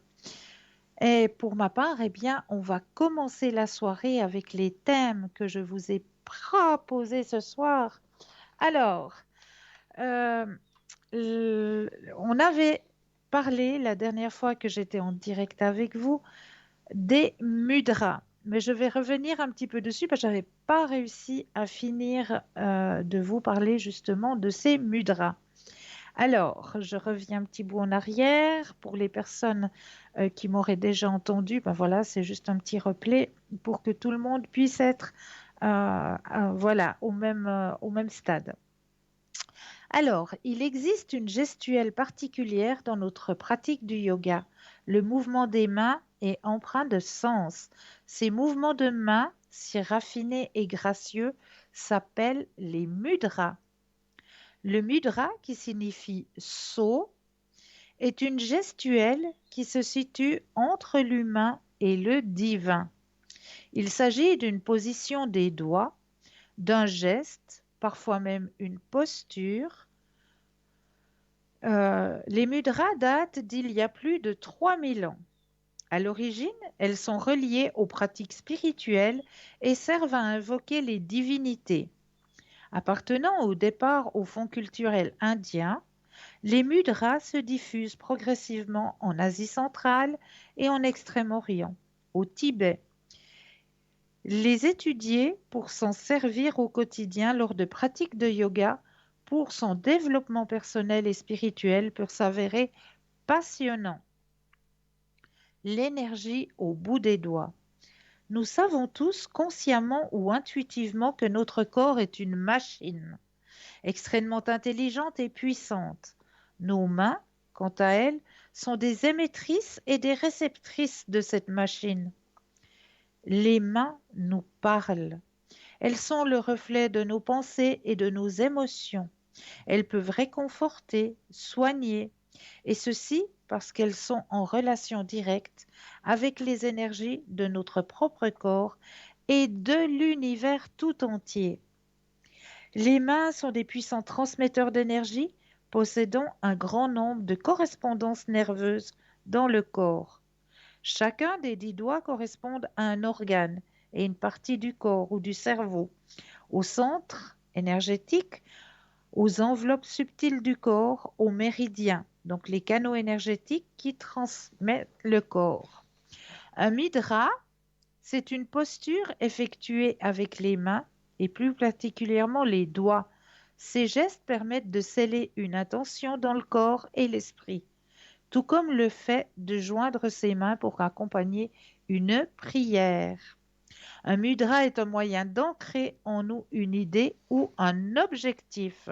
Et pour ma part, eh bien, on va commencer la soirée avec les thèmes que je vous ai proposés ce soir. Alors, euh, on avait parlé la dernière fois que j'étais en direct avec vous des mudras. Mais je vais revenir un petit peu dessus parce que je n'avais pas réussi à finir de vous parler justement de ces mudras. Alors, je reviens un petit bout en arrière. Pour les personnes qui m'auraient déjà entendu, ben voilà, c'est juste un petit replay pour que tout le monde puisse être voilà, au même stade. Alors, il existe une gestuelle particulière dans notre pratique du yoga. Le mouvement des mains est empreint de sens. Ces mouvements de mains, si raffinés et gracieux, s'appellent les mudras. Le mudra, qui signifie saut, est une gestuelle qui se situe entre l'humain et le divin. Il s'agit d'une position des doigts, d'un geste, parfois même une posture. Les mudras datent d'il y a plus de 3000 ans. À l'origine, elles sont reliées aux pratiques spirituelles et servent à invoquer les divinités. Appartenant au départ au fond culturel indien, les mudras se diffusent progressivement en Asie centrale et en Extrême-Orient, au Tibet. Les étudier pour s'en servir au quotidien lors de pratiques de yoga pour son développement personnel et spirituel peut s'avérer passionnant. L'énergie au bout des doigts. Nous savons tous, consciemment ou intuitivement, que notre corps est une machine extrêmement intelligente et puissante. Nos mains, quant à elles, sont des émettrices et des réceptrices de cette machine. Les mains nous parlent. Elles sont le reflet de nos pensées et de nos émotions. Elles peuvent réconforter, soigner, et ceci parce qu'elles sont en relation directe avec les énergies de notre propre corps et de l'univers tout entier. Les mains sont des puissants transmetteurs d'énergie, possédant un grand nombre de correspondances nerveuses dans le corps. Chacun des 10 doigts correspond à un organe et une partie du corps ou du cerveau, au centre énergétique, aux enveloppes subtiles du corps, aux méridiens, donc les canaux énergétiques qui transmettent le corps. Un mudra, c'est une posture effectuée avec les mains et plus particulièrement les doigts. Ces gestes permettent de sceller une intention dans le corps et l'esprit, tout comme le fait de joindre ses mains pour accompagner une prière. Un mudra est un moyen d'ancrer en nous une idée ou un objectif.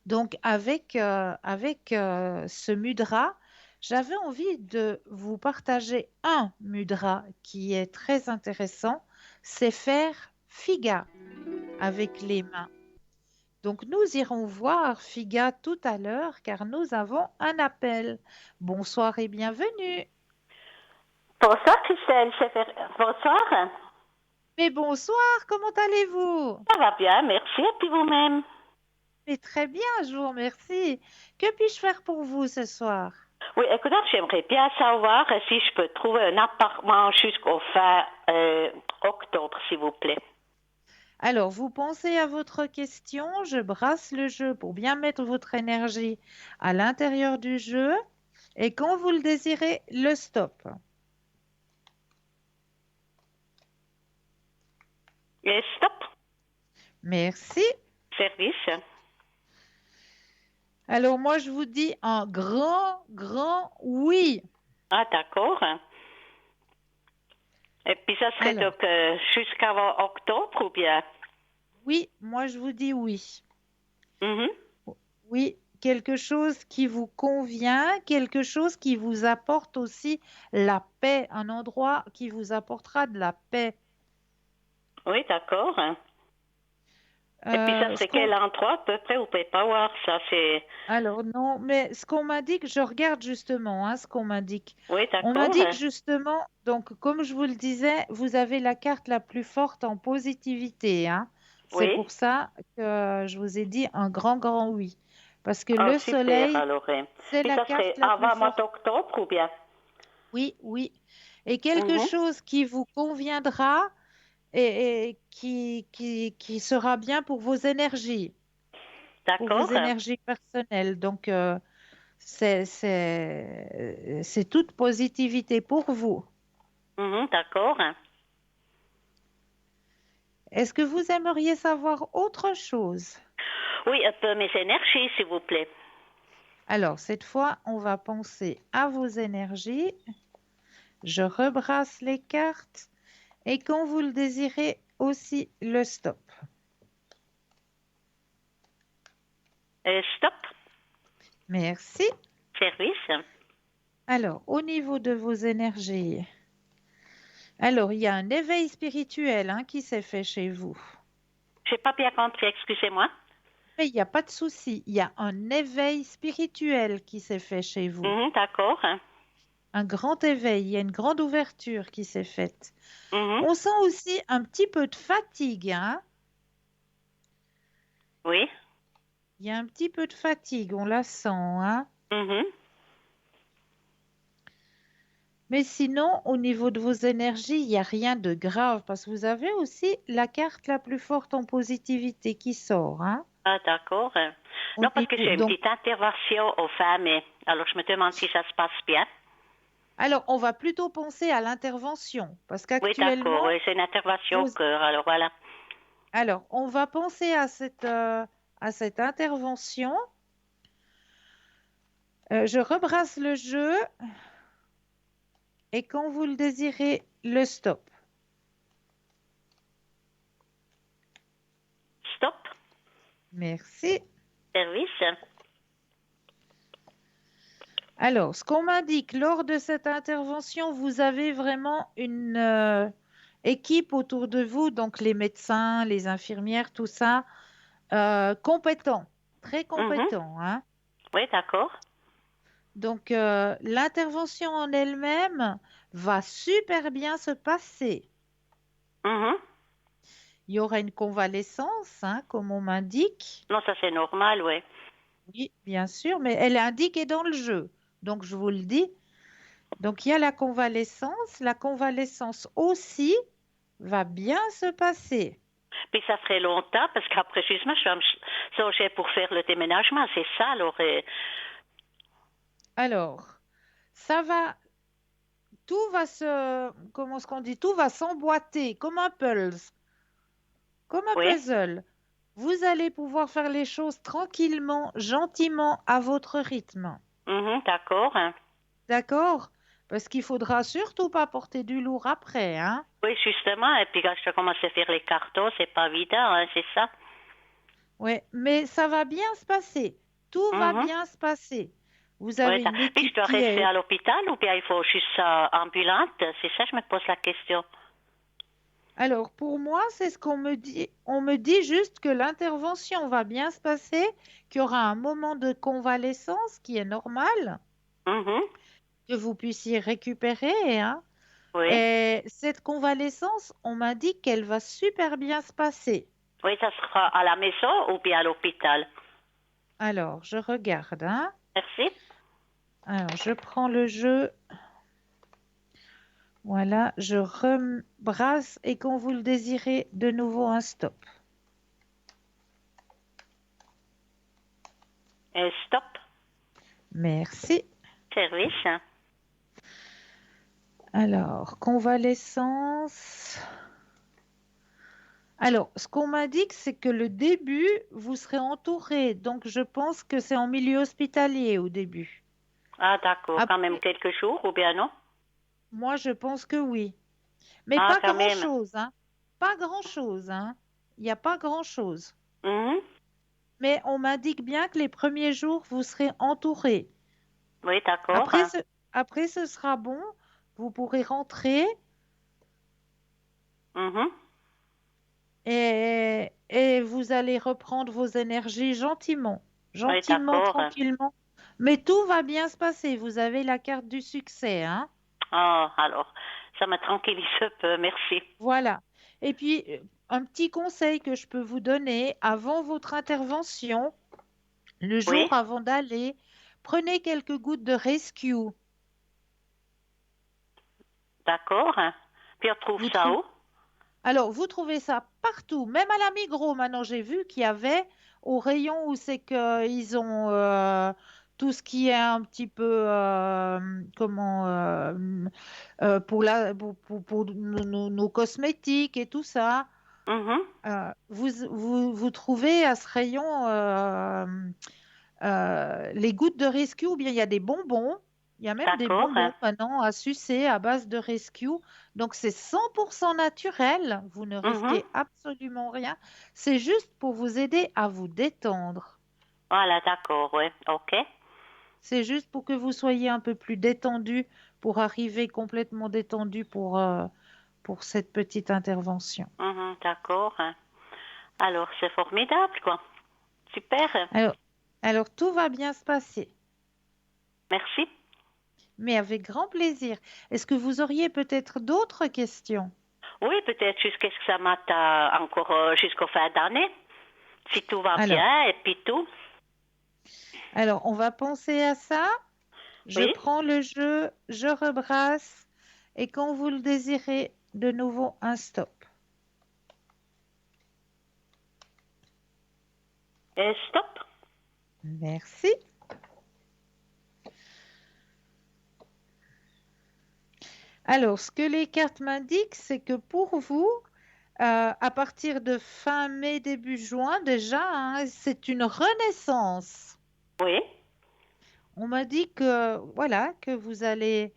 Donc avec ce mudra, j'avais envie de vous partager un mudra qui est très intéressant, c'est faire figa avec les mains. Donc nous irons voir Figa tout à l'heure car nous avons un appel. Bonsoir et bienvenue. Bonsoir Christelle, bonsoir. Mais bonsoir, comment allez-vous? Ça va bien, merci. Et puis vous-même? Mais très bien, je vous remercie. Que puis-je faire pour vous ce soir? Oui, écoutez, j'aimerais bien savoir si je peux trouver un appartement jusqu'au fin octobre, s'il vous plaît. Alors, vous pensez à votre question, je brasse le jeu pour bien mettre votre énergie à l'intérieur du jeu et quand vous le désirez, le stop. Et stop, Merci. service. Alors, moi, je vous dis un grand oui. Ah, d'accord. Et puis ça serait Alors. donc jusqu'avant octobre ou bien? Oui, moi, je vous dis oui. Mhm. Oui, quelque chose qui vous convient, quelque chose qui vous apporte aussi la paix, un endroit qui vous apportera de la paix. Oui, d'accord. Et puis ça Euh, ce serait qu'on- quel endroit à peu près? Vous pouvez pas voir ça, c'est... Alors non, mais ce qu'on m'indique, je regarde justement ce qu'on m'indique. Oui, On d'accord. m'indique justement, donc comme je vous le disais, vous avez la carte la plus forte en positivité, hein. C'est Oui. pour ça que je vous ai dit un grand oui. Parce que Ah, le super, soleil, alors. c'est Puis la ça serait carte la plus avant mois forte. d'octobre ou bien? Oui, oui. Et quelque Mhm. chose qui vous conviendra et qui sera bien pour vos D'accord. énergies personnelles. Donc, c'est toute positivité pour vous. Mhm, d'accord. Est-ce que vous aimeriez savoir autre chose? Oui, un peu mes énergies, s'il vous plaît. Alors, cette fois, on va penser à vos énergies. Je rebrasse les cartes et quand vous le désirez, aussi le stop. Stop. Merci. Service. Alors, au niveau de vos énergies, alors il y a un éveil spirituel qui s'est fait chez vous. J'ai pas bien compris, excusez-moi. Mais il n'y a pas de souci, il y a un éveil spirituel qui s'est fait chez vous. Mhm, d'accord. Un grand éveil, il y a une grande ouverture qui s'est faite. Mhm, On sent aussi un petit peu de fatigue, hein? oui. Il y a un petit peu de fatigue, on la sent, hein? Mhm, Mais sinon, au niveau de vos énergies, il n'y a rien de grave parce que vous avez aussi la carte la plus forte en positivité qui sort, hein? ah, d'accord. Au Non, parce que niveau, j'ai une donc, petite intervention au fin mai. Alors, je me demande si ça se passe bien. alors, on va plutôt penser à l'intervention parce Oui, d'accord. qu'actuellement, Oui, c'est une intervention vous... au cœur. Alors, voilà. Alors, on va penser à cette intervention. Je rebrasse le jeu et quand vous le désirez, le stop. Stop. Merci. Service. Alors, ce qu'on m'indique lors de cette intervention, vous avez vraiment une équipe autour de vous, donc les médecins, les infirmières, tout ça, compétents, très Mhm, compétents, hein. oui, d'accord. Donc, l'intervention en elle-même va super bien se passer. Mhm. Il y aura une convalescence, hein, comme on m'indique. Non, ça c'est normal, oui. Oui, bien sûr, mais elle est indiquée dans le jeu. Donc, je vous le dis. Donc, il y a la convalescence. La convalescence aussi va bien se passer. Puis ça ferait longtemps, parce qu'après, justement, je vais me songer pour faire le déménagement, c'est ça, alors. Alors, ça va, tout va se, comment est-ce qu'on dit, tout va s'emboîter comme un puzzle, comme un Oui. puzzle. Vous allez pouvoir faire les choses tranquillement, gentiment, à votre rythme. Mhm, d'accord, hein. D'accord? Parce qu'il faudra surtout pas porter du lourd après, hein? Oui, justement, et puis quand je commence à faire les cartons, c'est pas évident, hein, c'est ça. Ouais, mais ça va bien se passer. Tout va Mhm. bien se passer. Vous Oui, avez une puis je équipe dois qui rester est. à l'hôpital ou bien il faut juste ambulante? C'est ça, je me pose la question. Alors, pour moi, c'est ce qu'on me dit. On me dit juste que l'intervention va bien se passer, qu'il y aura un moment de convalescence qui est normal, Mhm. que vous puissiez récupérer, hein. Oui, Et cette convalescence, on m'a dit qu'elle va super bien se passer. oui, ça sera à la maison ou bien à l'hôpital. Alors, je regarde, hein. Merci. Alors, je prends le jeu. Voilà, je rebrasse et quand vous le désirez, de nouveau un stop. Stop, Merci. service. Alors, convalescence. Alors, ce qu'on m'indique, c'est que le début, vous serez entouré. Donc, je pense que c'est en milieu hospitalier au début. Ah, d'accord, quand même Après, quelques jours ou bien non? moi, je pense que oui. Mais Ah, pas quand même. grand-chose, hein. Pas grand-chose, hein. Il n'y a pas grand-chose. Mhm. Mais on m'indique bien que les premiers jours, vous serez entouré. Oui, d'accord. Après, après, ce sera bon. Vous pourrez rentrer Mhm. et vous allez reprendre vos énergies gentiment, Oui, gentiment, d'accord. tranquillement. Mais tout va bien se passer. Vous avez la carte du succès, hein? Ah, alors, ça me tranquillise un peu, merci. Voilà. Et puis, un petit conseil que je peux vous donner avant votre intervention, le Oui, jour avant d'aller, prenez quelques gouttes de rescue. d'accord. Puis on trouve Vous ça trouvez où? Alors, vous trouvez ça partout, même à la Migros. Maintenant, j'ai vu qu'il y avait au rayon où c'est qu'ils ont tout ce qui est un petit peu, comment, pour nos cosmétiques et tout ça. Mhm. Vous trouvez à ce rayon les gouttes de rescue, ou bien il y a des bonbons. Il y a même des D'accord. bonbons maintenant à sucer à base de rescue. Donc c'est 100% naturel. Vous ne Mhm. risquez absolument rien. C'est juste pour vous aider à vous détendre. Voilà, d'accord, oui, ok. C'est juste pour que vous soyez un peu plus détendu pour arriver complètement détendu pour cette petite intervention. Mhm, d'accord. Alors, c'est formidable, quoi. Super. Alors, alors tout va bien se passer, Merci. mais avec grand plaisir. Est-ce que vous auriez peut-être d'autres questions? Oui, peut-être jusqu'à ce que ça m'attend encore jusqu'au fin d'année, si tout va Alors, bien et puis tout. Alors, on va penser à ça. Je Oui. prends le jeu, je rebrasse et quand vous le désirez, de nouveau un stop. Et stop. Merci. Alors, ce que les cartes m'indiquent, c'est que pour vous, à partir de fin mai, début juin, déjà, hein, c'est une renaissance. Oui. On m'a dit que, voilà, que vous allez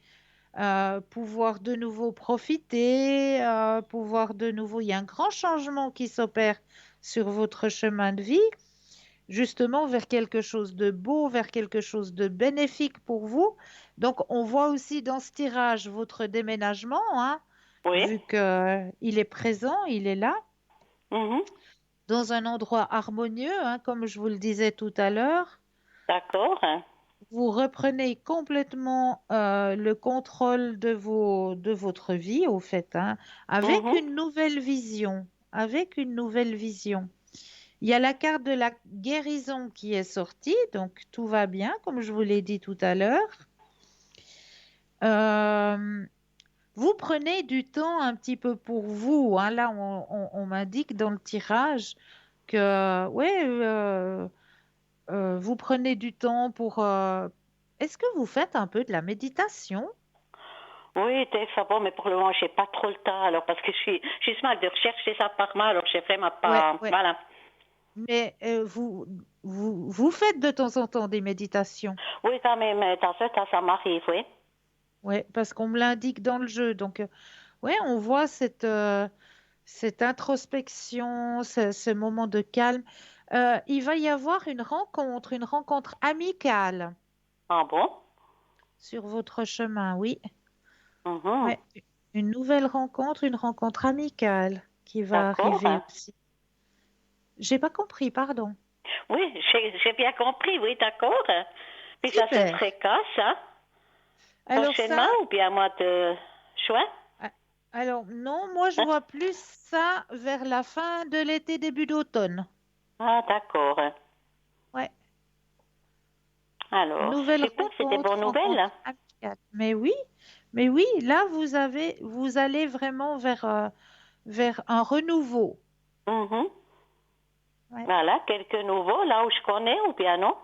pouvoir de nouveau profiter, pouvoir de nouveau, il y a un grand changement qui s'opère sur votre chemin de vie, justement vers quelque chose de beau, vers quelque chose de bénéfique pour vous. Donc, on voit aussi dans ce tirage votre déménagement, hein, Oui. vu qu'il est présent, il est là, Mhm. dans un endroit harmonieux, hein, comme je vous le disais tout à l'heure. D'accord. vous reprenez complètement le contrôle de votre vie, au fait, hein, avec Mhm. une nouvelle vision, avec une nouvelle vision. Il y a la carte de la guérison qui est sortie, donc tout va bien, comme je vous l'ai dit tout à l'heure. Euh, Vous prenez du temps un petit peu pour vous, hein. Là, on m'indique dans le tirage que, ouais, vous prenez du temps pour. Est-ce que vous faites un peu de la méditation? Oui, des fois, bon, mais pour le moment, j'ai pas trop le temps, alors, parce que je suis justement de recherche des appartements, alors j'ai vraiment Ouais, pas, ouais. voilà. Mais vous faites de temps en temps des méditations. Oui, quand même, dans ce temps, ça m'arrive, oui. Ouais, parce qu'on me l'indique dans le jeu. Donc, ouais, on voit cette introspection, ce moment de calme. Il va y avoir une rencontre amicale Ah bon? sur votre chemin, oui. Mhm. Ouais, une nouvelle rencontre, une rencontre amicale qui va arriver D'accord. aussi. J'ai pas compris, pardon. Oui, j'ai bien compris, oui, d'accord. Puis ça se Super. ferait quand, ça? Alors Prochainement ça, ou bien au mois de juin? a- alors non, moi je Hein? vois plus ça vers la fin de l'été, début d'automne. Ah, d'accord. Ouais, Alors, nouvelle super, c'est des bonnes rencontre, nouvelles. rencontre amicale. Mais oui, là vous allez vraiment vers un renouveau. Mhm. Ouais. Voilà, quelques nouveaux, là où je connais ou bien non?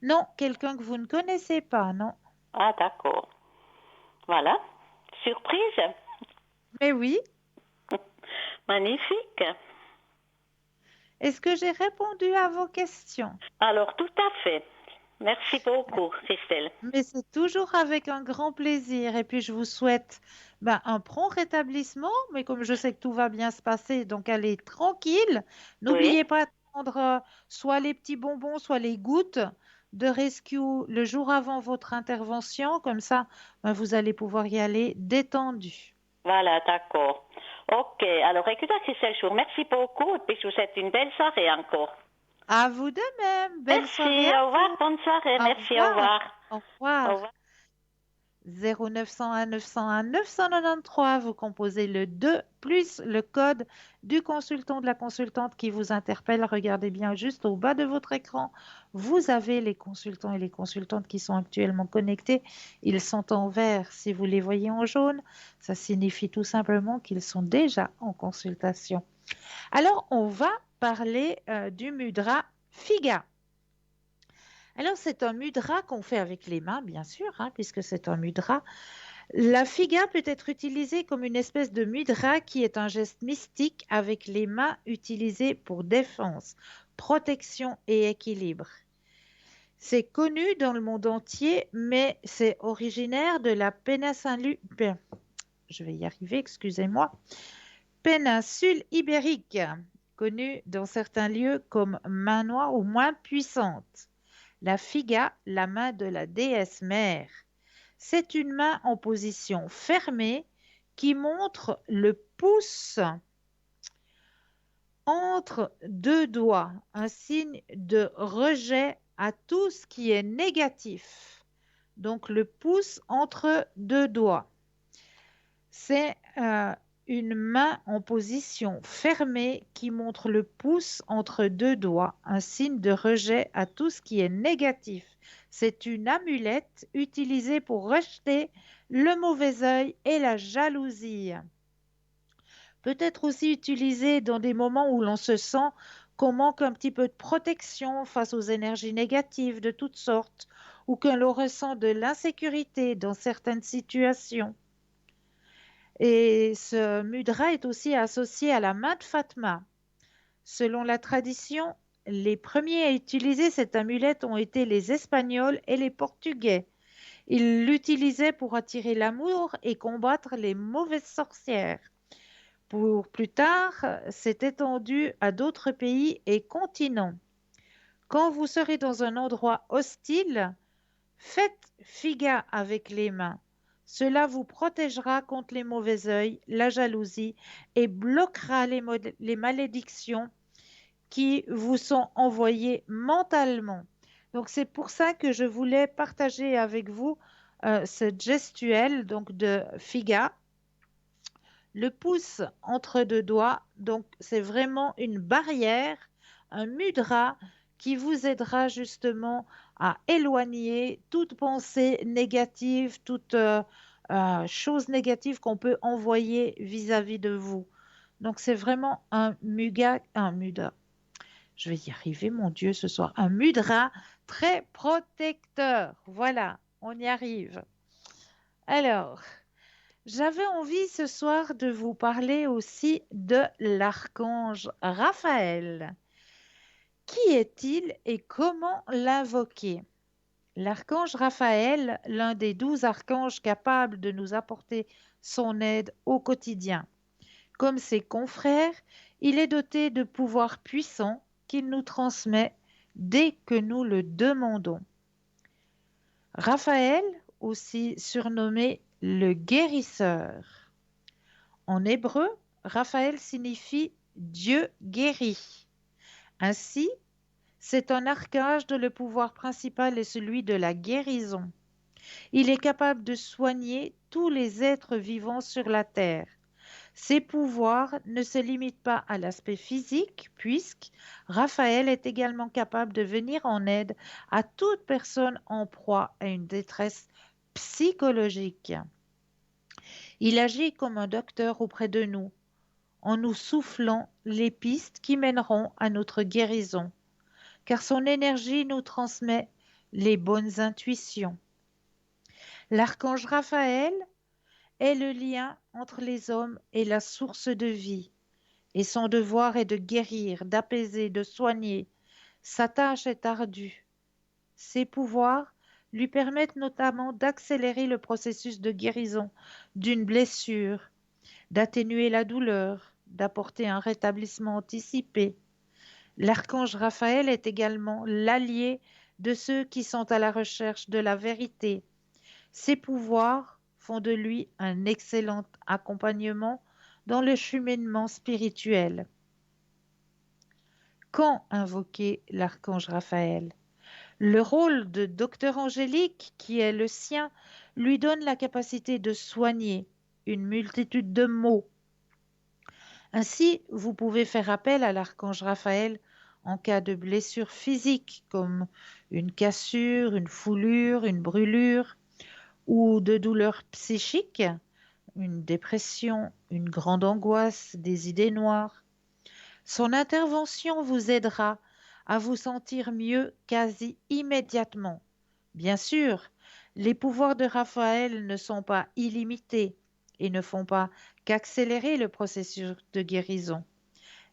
Non, quelqu'un que vous ne connaissez pas, non. Ah, d'accord. Voilà. Surprise. Mais oui, Magnifique. est-ce que j'ai répondu à vos questions? Alors, tout à fait. Merci beaucoup, Christelle. Mais c'est toujours avec un grand plaisir. Et puis, je vous souhaite un prompt rétablissement. Mais comme je sais que tout va bien se passer, donc allez tranquille. Oui, N'oubliez pas de prendre soit les petits bonbons, soit les gouttes de rescue le jour avant votre intervention. Comme ça, vous allez pouvoir y aller détendu. voilà, d'accord. Ok, alors écoutez, Christelle, je vous remercie beaucoup et puis je vous souhaite une belle soirée encore. À vous de même. Belle soirée Merci, à au revoir, vous. bonne soirée, Au merci, au revoir. revoir. Au Au revoir. revoir. 0901 901 993, vous composez le 2 plus le code du consultant de la consultante qui vous interpelle. Regardez bien juste au bas de votre écran. Vous avez les consultants et les consultantes qui sont actuellement connectés. Ils sont en vert. Si vous les voyez en jaune, ça signifie tout simplement qu'ils sont déjà en consultation. Alors, on va parler du mudra Figa. Alors, c'est un mudra qu'on fait avec les mains, bien sûr, hein, puisque c'est un mudra. La figa peut être utilisée comme une espèce de mudra qui est un geste mystique avec les mains utilisées pour défense, protection et équilibre. C'est connu dans le monde entier, mais c'est originaire de la péninsule, je vais y arriver, excusez-moi, péninsule ibérique, connue dans certains lieux comme main noire ou moins puissante. La figa, la main de la déesse mère. C'est une main en position fermée qui montre le pouce entre deux doigts, un signe de rejet à tout ce qui est négatif. Donc le pouce entre deux doigts. C'est une main en position fermée qui montre le pouce entre deux doigts, un signe de rejet à tout ce qui est négatif. C'est une amulette utilisée pour rejeter le mauvais œil et la jalousie. Peut être aussi utilisée dans des moments où l'on se sent qu'on manque un petit peu de protection face aux énergies négatives de toutes sortes ou que l'on ressent de l'insécurité dans certaines situations. Et ce mudra est aussi associé à la main de Fatma. Selon la tradition, les premiers à utiliser cette amulette ont été les Espagnols et les Portugais. Ils l'utilisaient pour attirer l'amour et combattre les mauvaises sorcières. Pour plus tard, c'est étendu à d'autres pays et continents. Quand vous serez dans un endroit hostile, faites figa avec les mains. Cela vous protégera contre les mauvais œils, la jalousie et bloquera les malédictions qui vous sont envoyées mentalement. Donc c'est pour ça que je voulais partager avec vous cette gestuelle donc de Figa, le pouce entre deux doigts. Donc c'est vraiment une barrière, un mudra qui vous aidera justement à éloigner toute pensée négative, toute chose négative qu'on peut envoyer vis-à-vis de vous. Donc c'est vraiment un mudra. Je vais y arriver, mon Dieu, ce soir. Un mudra très protecteur. Voilà, on y arrive. Alors, j'avais envie ce soir de vous parler aussi de l'archange Raphaël. Qui est-il et comment l'invoquer? L'archange Raphaël, l'un des 12 archanges capables de nous apporter son aide au quotidien. Comme ses confrères, il est doté de pouvoirs puissants qu'il nous transmet dès que nous le demandons. Raphaël, aussi surnommé le guérisseur. En hébreu, Raphaël signifie Dieu guérit. Ainsi, c'est un archange dont le pouvoir principal est celui de la guérison. Il est capable de soigner tous les êtres vivants sur la terre. Ses pouvoirs ne se limitent pas à l'aspect physique, puisque Raphaël est également capable de venir en aide à toute personne en proie à une détresse psychologique. Il agit comme un docteur auprès de nous, en nous soufflant les pistes qui mèneront à notre guérison, car son énergie nous transmet les bonnes intuitions. L'archange Raphaël est le lien entre les hommes et la source de vie, et son devoir est de guérir, d'apaiser, de soigner. Sa tâche est ardue. Ses pouvoirs lui permettent notamment d'accélérer le processus de guérison d'une blessure, d'atténuer la douleur, d'apporter un rétablissement anticipé. L'archange Raphaël est également l'allié de ceux qui sont à la recherche de la vérité. Ses pouvoirs font de lui un excellent accompagnement dans le cheminement spirituel. Quand invoquer l'archange Raphaël? Le rôle de docteur angélique, qui est le sien, lui donne la capacité de soigner une multitude de maux. Ainsi, vous pouvez faire appel à l'archange Raphaël en cas de blessure physique comme une cassure, une foulure, une brûlure, ou de douleurs psychiques, une dépression, une grande angoisse, des idées noires. Son intervention vous aidera à vous sentir mieux quasi immédiatement. Bien sûr, les pouvoirs de Raphaël ne sont pas illimités et ne font pas qu'accélérer le processus de guérison.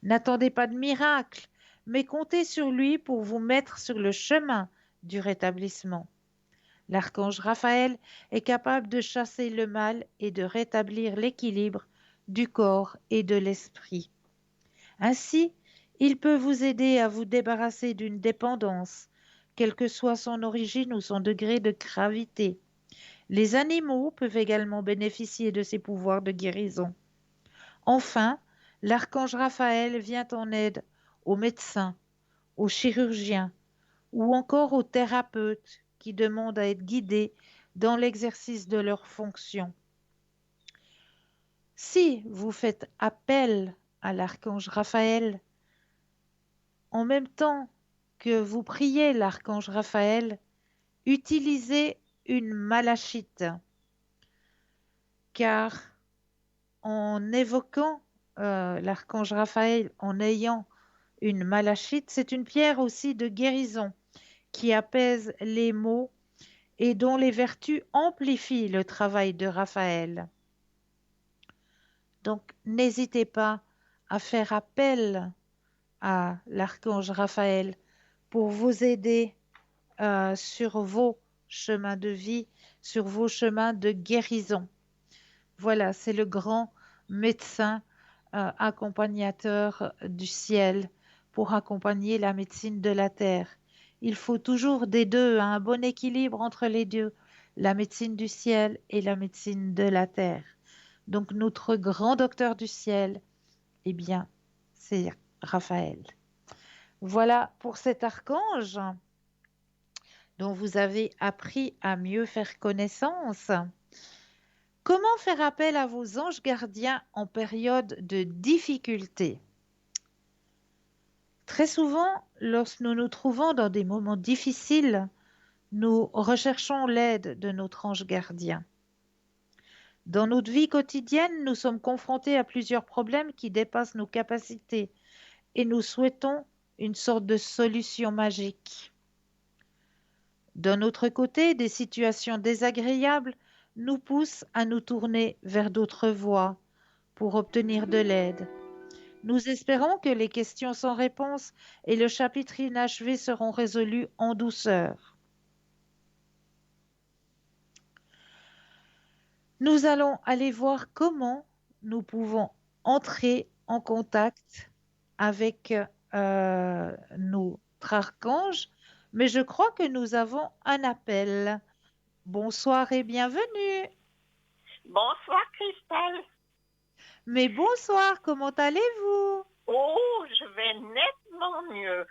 N'attendez pas de miracle, mais comptez sur lui pour vous mettre sur le chemin du rétablissement. L'archange Raphaël est capable de chasser le mal et de rétablir l'équilibre du corps et de l'esprit. Ainsi, il peut vous aider à vous débarrasser d'une dépendance, quelle que soit son origine ou son degré de gravité. Les animaux peuvent également bénéficier de ses pouvoirs de guérison. Enfin, l'archange Raphaël vient en aide aux médecins, aux chirurgiens ou encore aux thérapeutes qui demandent à être guidés dans l'exercice de leurs fonctions. Si vous faites appel à l'archange Raphaël, en même temps que vous priez l'archange Raphaël, utilisez une malachite, car en évoquant l'archange Raphaël, en ayant une malachite, c'est une pierre aussi de guérison qui apaise les maux et dont les vertus amplifient le travail de Raphaël. Donc, n'hésitez pas à faire appel à l'archange Raphaël pour vous aider sur vos chemins de vie, sur vos chemins de guérison. Voilà, c'est le grand médecin accompagnateur du ciel pour accompagner la médecine de la terre. Il faut toujours des deux, un bon équilibre entre les deux, la médecine du ciel et la médecine de la terre. Donc notre grand docteur du ciel, eh bien, c'est Raphaël. Voilà pour cet archange. dont vous avez appris à mieux faire connaissance. Comment faire appel à vos anges gardiens en période de difficulté? Très souvent, lorsque nous nous trouvons dans des moments difficiles, nous recherchons l'aide de notre ange gardien. Dans notre vie quotidienne, nous sommes confrontés à plusieurs problèmes qui dépassent nos capacités et nous souhaitons une sorte de solution magique. D'un autre côté, des situations désagréables nous poussent à nous tourner vers d'autres voies pour obtenir de l'aide. Nous espérons que les questions sans réponse et le chapitre inachevé seront résolus en douceur. Nous allons aller voir comment nous pouvons entrer en contact avec notre archange, mais je crois que nous avons un appel. Bonsoir et bienvenue. Bonsoir, Christelle. Mais bonsoir, comment allez-vous? Oh, je vais nettement mieux.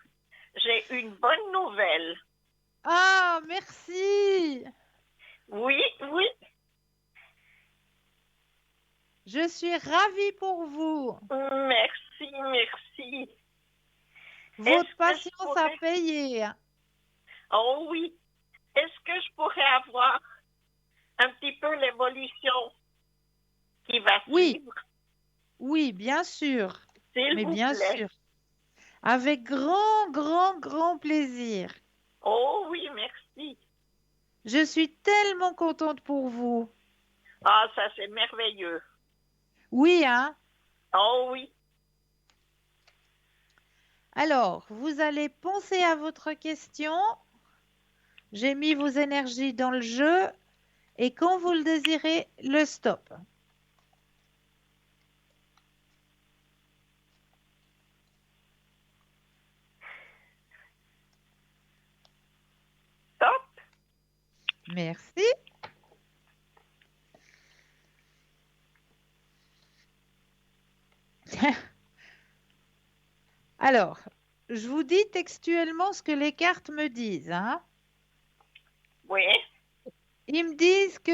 J'ai une bonne nouvelle. Ah, merci. Oui, oui. Je suis ravie pour vous. Merci, merci. Votre Est-ce que patience a payé. Oh oui. Est-ce que je pourrais avoir un petit peu l'évolution qui va suivre? Oui, bien sûr. S'il Mais vous bien plaît. sûr. Avec grand plaisir. Oh oui, merci. Je suis tellement contente pour vous. Ah, ça c'est merveilleux. Oui, hein? Oh oui. Alors, vous allez penser à votre question. J'ai mis vos énergies dans le jeu et quand vous le désirez, le stop. Stop. Merci. Alors, je vous dis textuellement ce que les cartes me disent, hein. Oui. Ils me disent que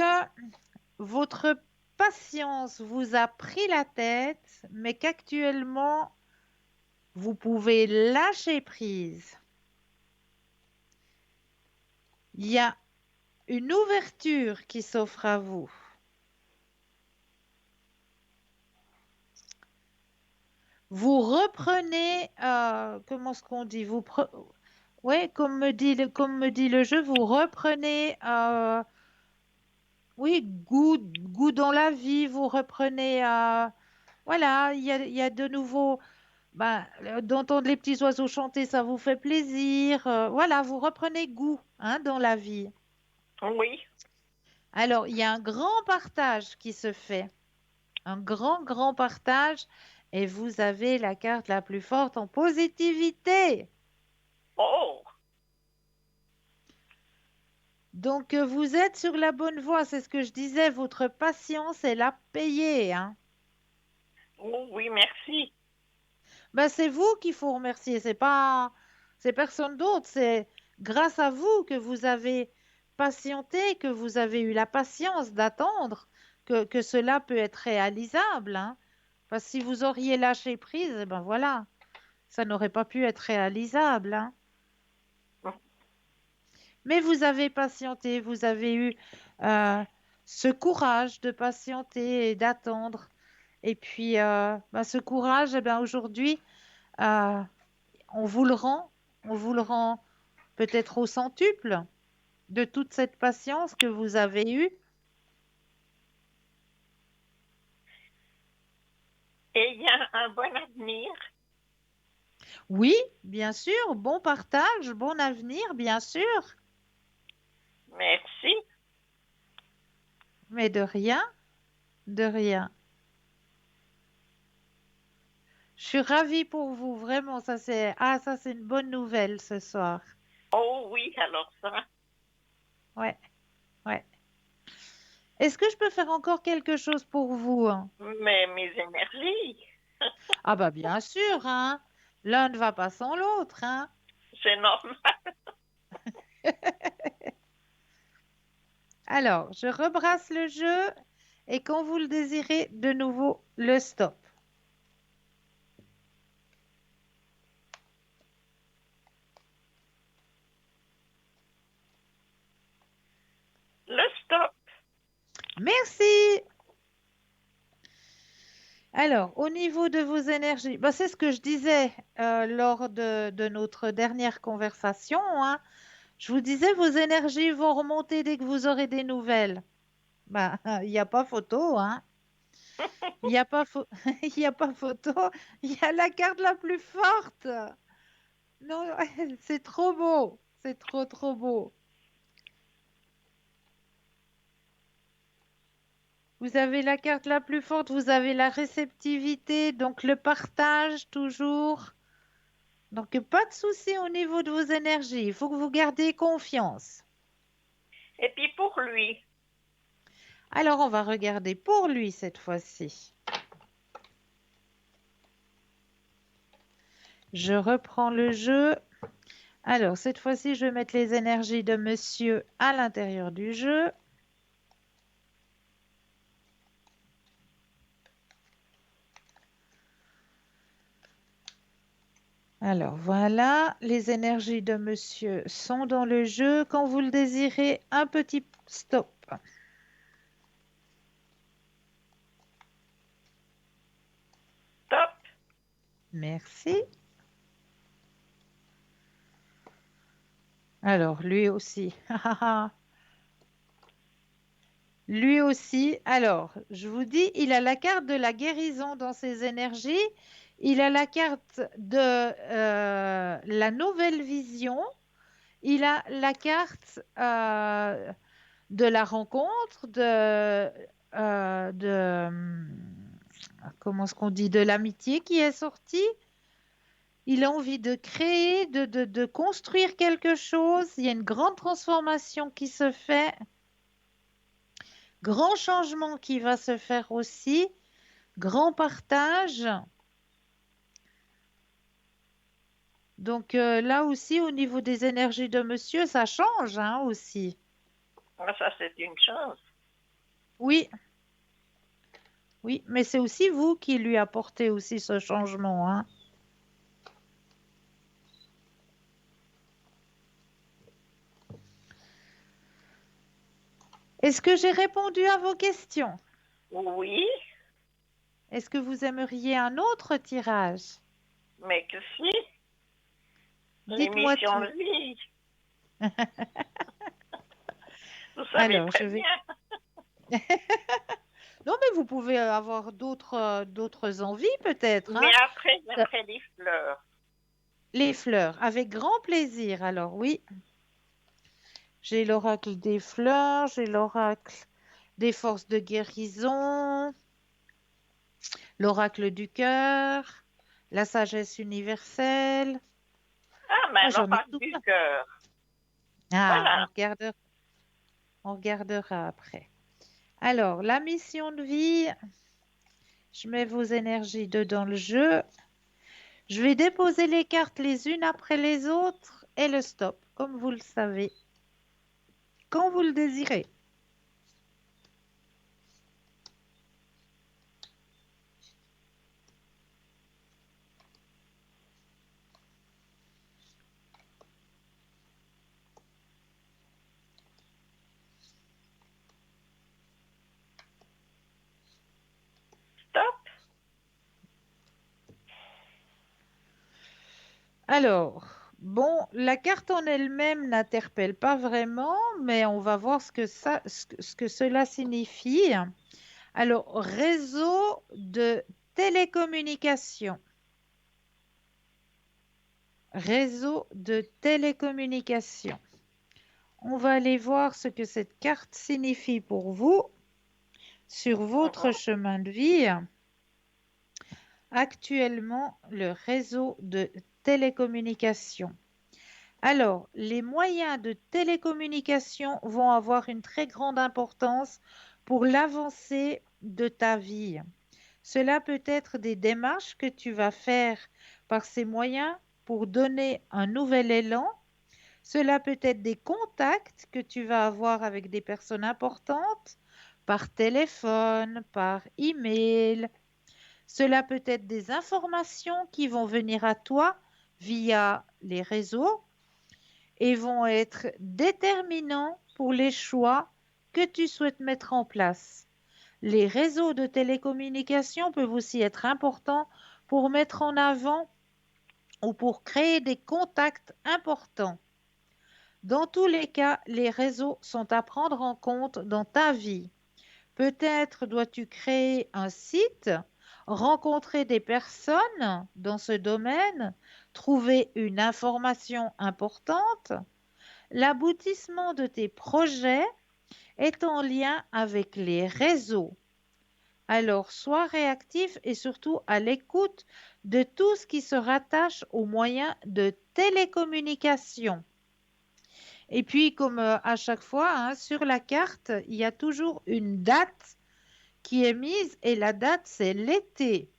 votre patience vous a pris la tête, mais qu'actuellement, vous pouvez lâcher prise. Il y a une ouverture qui s'offre à vous. Vous reprenez, comment est-ce qu'on dit, ouais, comme me dit le jeu, vous reprenez, oui, goût dans la vie, vous reprenez, voilà, il y a de nouveau, ben, d'entendre les petits oiseaux chanter, ça vous fait plaisir, voilà, vous reprenez goût, hein, dans la vie. Oui. Alors, il y a un grand partage qui se fait, un grand partage, et vous avez la carte la plus forte en positivité. Oh. Donc, vous êtes sur la bonne voie, c'est ce que je disais, votre patience, elle a payé, hein. Oh oui, merci. Ben, c'est vous qu'il faut remercier, c'est personne d'autre, c'est grâce à vous que vous avez patienté, que vous avez eu la patience d'attendre que cela peut être réalisable, hein. Parce que si vous auriez lâché prise, eh ben voilà, ça n'aurait pas pu être réalisable, hein. Mais vous avez patienté, vous avez eu ce courage de patienter et d'attendre. Et puis, ben, ce courage, eh ben, aujourd'hui, euh, on vous le rend peut-être au centuple de toute cette patience que vous avez eue. Et il y a un bon avenir. Oui, bien sûr, bon partage, bon avenir, bien sûr. Merci. Mais de rien, de rien. Je suis ravie pour vous, vraiment, ça c'est une bonne nouvelle ce soir. Oh oui, alors ça. Ouais, ouais. Est-ce que je peux faire encore quelque chose pour vous, hein? Mais mes énergies, Ah bah bien sûr, hein. L'un ne va pas sans l'autre, hein. c'est normal. Alors, je rebrasse le jeu et quand vous le désirez, de nouveau le stop. Le stop. Merci. Alors, au niveau de vos énergies, bah, c'est ce que je disais lors de notre dernière conversation, hein. Je vous disais, vos énergies vont remonter dès que vous aurez des nouvelles. Bah, il n'y a pas photo, hein. Il n'y a pas il y a pas photo. Il y a la carte la plus forte. Non, c'est trop beau. C'est trop, trop beau. Vous avez la carte la plus forte, vous avez la réceptivité, donc le partage toujours. Donc, pas de souci au niveau de vos énergies. Il faut que vous gardiez confiance. Et puis pour lui, Alors, on va regarder pour lui cette fois-ci. Je reprends le jeu. Alors, cette fois-ci, je vais mettre les énergies de monsieur à l'intérieur du jeu. Alors, voilà, les énergies de monsieur sont dans le jeu. Quand vous le désirez, un petit stop. stop. Merci. Alors, lui aussi. Lui aussi. Alors, je vous dis, il a la carte de la guérison dans ses énergies. Il a la carte de la nouvelle vision. Il a la carte de la rencontre, comment est-ce qu'on dit, de l'amitié qui est sortie. Il a envie de créer, de construire quelque chose. Il y a une grande transformation qui se fait. Grand changement qui va se faire aussi, grand partage. Donc là aussi, au niveau des énergies de monsieur, ça change hein, aussi. Ah, ça, c'est une chose. Oui, oui, mais c'est aussi vous qui lui apportez aussi ce changement. Hein. Est-ce que j'ai répondu à vos questions? Oui, Est-ce que vous aimeriez un autre tirage? mais que si, Dites-moi l'émission tout. de vie, vous savez Alors, très je vais... bien. Non, mais vous pouvez avoir d'autres envies peut-être. Mais Hein. après, j'aimerais les fleurs. Les fleurs, avec grand plaisir. Alors oui, j'ai l'oracle des fleurs, j'ai l'oracle des forces de guérison, l'oracle du cœur, la sagesse universelle. Ah, Ah, mais j'en ai l'oracle tout du plein. cœur. Ah, Voilà. on regardera après. Alors, la mission de vie, je mets vos énergies dedans le jeu. Je vais déposer les cartes les unes après les autres et le stop, comme vous le savez, quand vous le désirez. Stop. Alors, bon, la carte en elle-même n'interpelle pas vraiment, mais on va voir ce que cela signifie. Alors, réseau de télécommunication. Réseau de télécommunication. On va aller voir ce que cette carte signifie pour vous sur votre chemin de vie. Actuellement, le réseau de télécommunication. Alors, les moyens de télécommunication vont avoir une très grande importance pour l'avancée de ta vie. Cela peut être des démarches que tu vas faire par ces moyens pour donner un nouvel élan. Cela peut être des contacts que tu vas avoir avec des personnes importantes par téléphone, par email. Cela peut être des informations qui vont venir à toi via les réseaux et vont être déterminants pour les choix que tu souhaites mettre en place. Les réseaux de télécommunication peuvent aussi être importants pour mettre en avant ou pour créer des contacts importants. Dans tous les cas, les réseaux sont à prendre en compte dans ta vie. Peut-être dois-tu créer un site, rencontrer des personnes dans ce domaine, trouver une information importante. L'aboutissement de tes projets est en lien avec les réseaux. Alors, sois réactif et surtout à l'écoute de tout ce qui se rattache aux moyens de télécommunication. Et puis, comme à chaque fois, hein, sur la carte, il y a toujours une date qui est mise et la date, c'est l'été.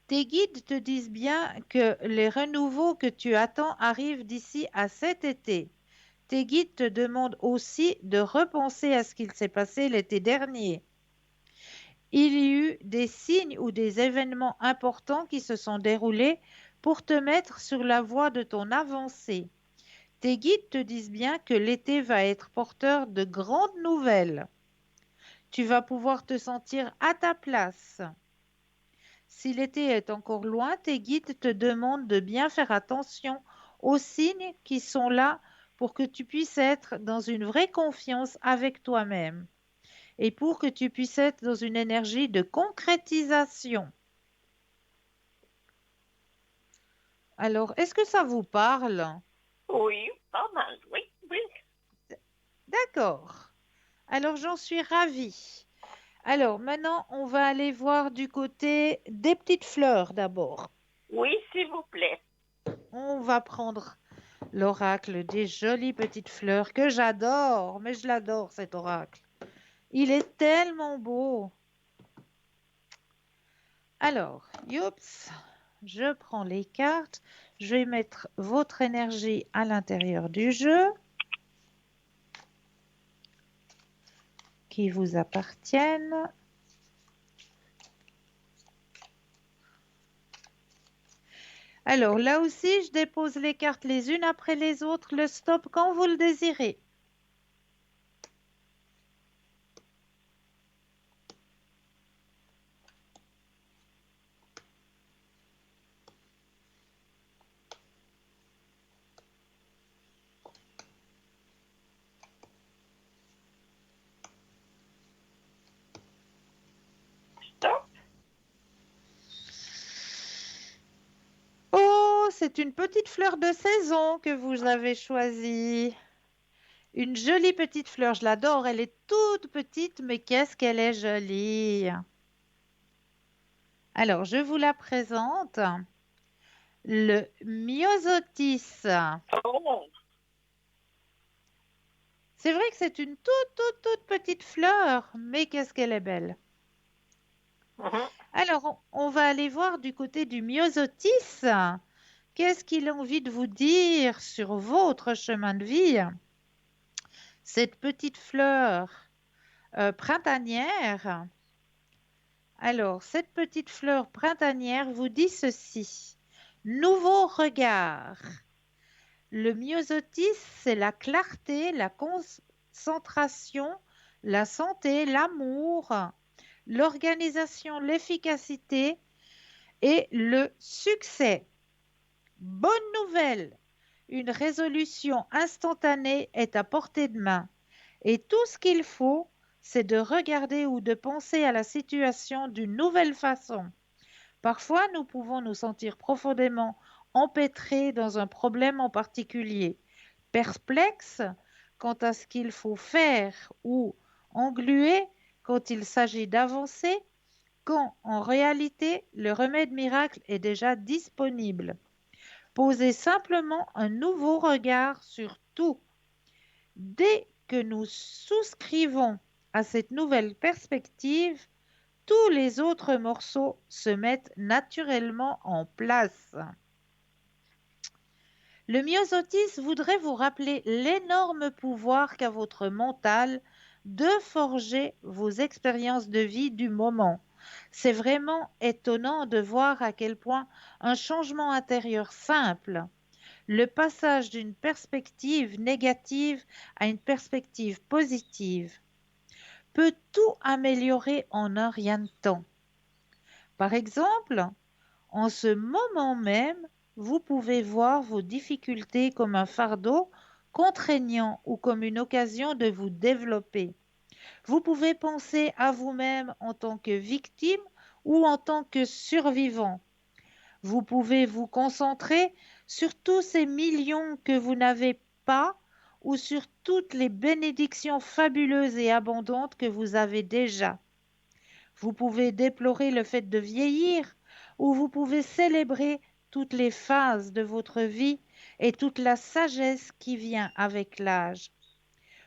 Tes guides te disent bien que les renouveaux que tu attends arrivent d'ici à cet été. Tes guides te demandent aussi de repenser à ce qu'il s'est passé l'été dernier. Il y a eu des signes ou des événements importants qui se sont déroulés pour te mettre sur la voie de ton avancée. Tes guides te disent bien que l'été va être porteur de grandes nouvelles. Tu vas pouvoir te sentir à ta place. Si l'été est encore loin, tes guides te demandent de bien faire attention aux signes qui sont là pour que tu puisses être dans une vraie confiance avec toi-même et pour que tu puisses être dans une énergie de concrétisation. Alors, est-ce que ça vous parle? Oui, pas mal, oui, oui. D'accord. Alors, j'en suis ravie. Alors, maintenant, on va aller voir du côté des petites fleurs d'abord. Oui, s'il vous plaît. On va prendre l'oracle des jolies petites fleurs que j'adore, mais je l'adore cet oracle. Il est tellement beau. Alors, youps, je prends les cartes. Je vais mettre votre énergie à l'intérieur du jeu qui vous appartiennent. Alors là aussi, je dépose les cartes les unes après les autres, le stop quand vous le désirez. Stop. Oh, c'est une petite fleur de saison que vous avez choisie. Une jolie petite fleur, je l'adore. Elle est toute petite, mais qu'est-ce qu'elle est jolie. Alors, je vous la présente. Le myosotis. Oh, C'est vrai que c'est une toute petite fleur, mais qu'est-ce qu'elle est belle. mhm. Alors, on va aller voir du côté du myosotis. Qu'est-ce qu'il a envie de vous dire sur votre chemin de vie? Cette petite fleur printanière. Alors, cette petite fleur printanière vous dit ceci. Nouveau regard. Le myosotis, c'est la clarté, la concentration, la santé, l'amour, l'organisation, l'efficacité et le succès. Bonne nouvelle, une résolution instantanée est à portée de main. Et tout ce qu'il faut, c'est de regarder ou de penser à la situation d'une nouvelle façon. Parfois, nous pouvons nous sentir profondément empêtrés dans un problème en particulier, perplexes quant à ce qu'il faut faire ou englués quand il s'agit d'avancer, quand en réalité le remède miracle est déjà disponible. Posez simplement un nouveau regard sur tout. Dès que nous souscrivons à cette nouvelle perspective, tous les autres morceaux se mettent naturellement en place. Le myosotis voudrait vous rappeler l'énorme pouvoir qu'a votre mental de forger vos expériences de vie du moment. C'est vraiment étonnant de voir à quel point un changement intérieur simple, le passage d'une perspective négative à une perspective positive, peut tout améliorer en un rien de temps. Par exemple, en ce moment même, vous pouvez voir vos difficultés comme un fardeau contraignant ou comme une occasion de vous développer. Vous pouvez penser à vous-même en tant que victime ou en tant que survivant. Vous pouvez vous concentrer sur tous ces millions que vous n'avez pas ou sur toutes les bénédictions fabuleuses et abondantes que vous avez déjà. Vous pouvez déplorer le fait de vieillir ou vous pouvez célébrer toutes les phases de votre vie et toute la sagesse qui vient avec l'âge.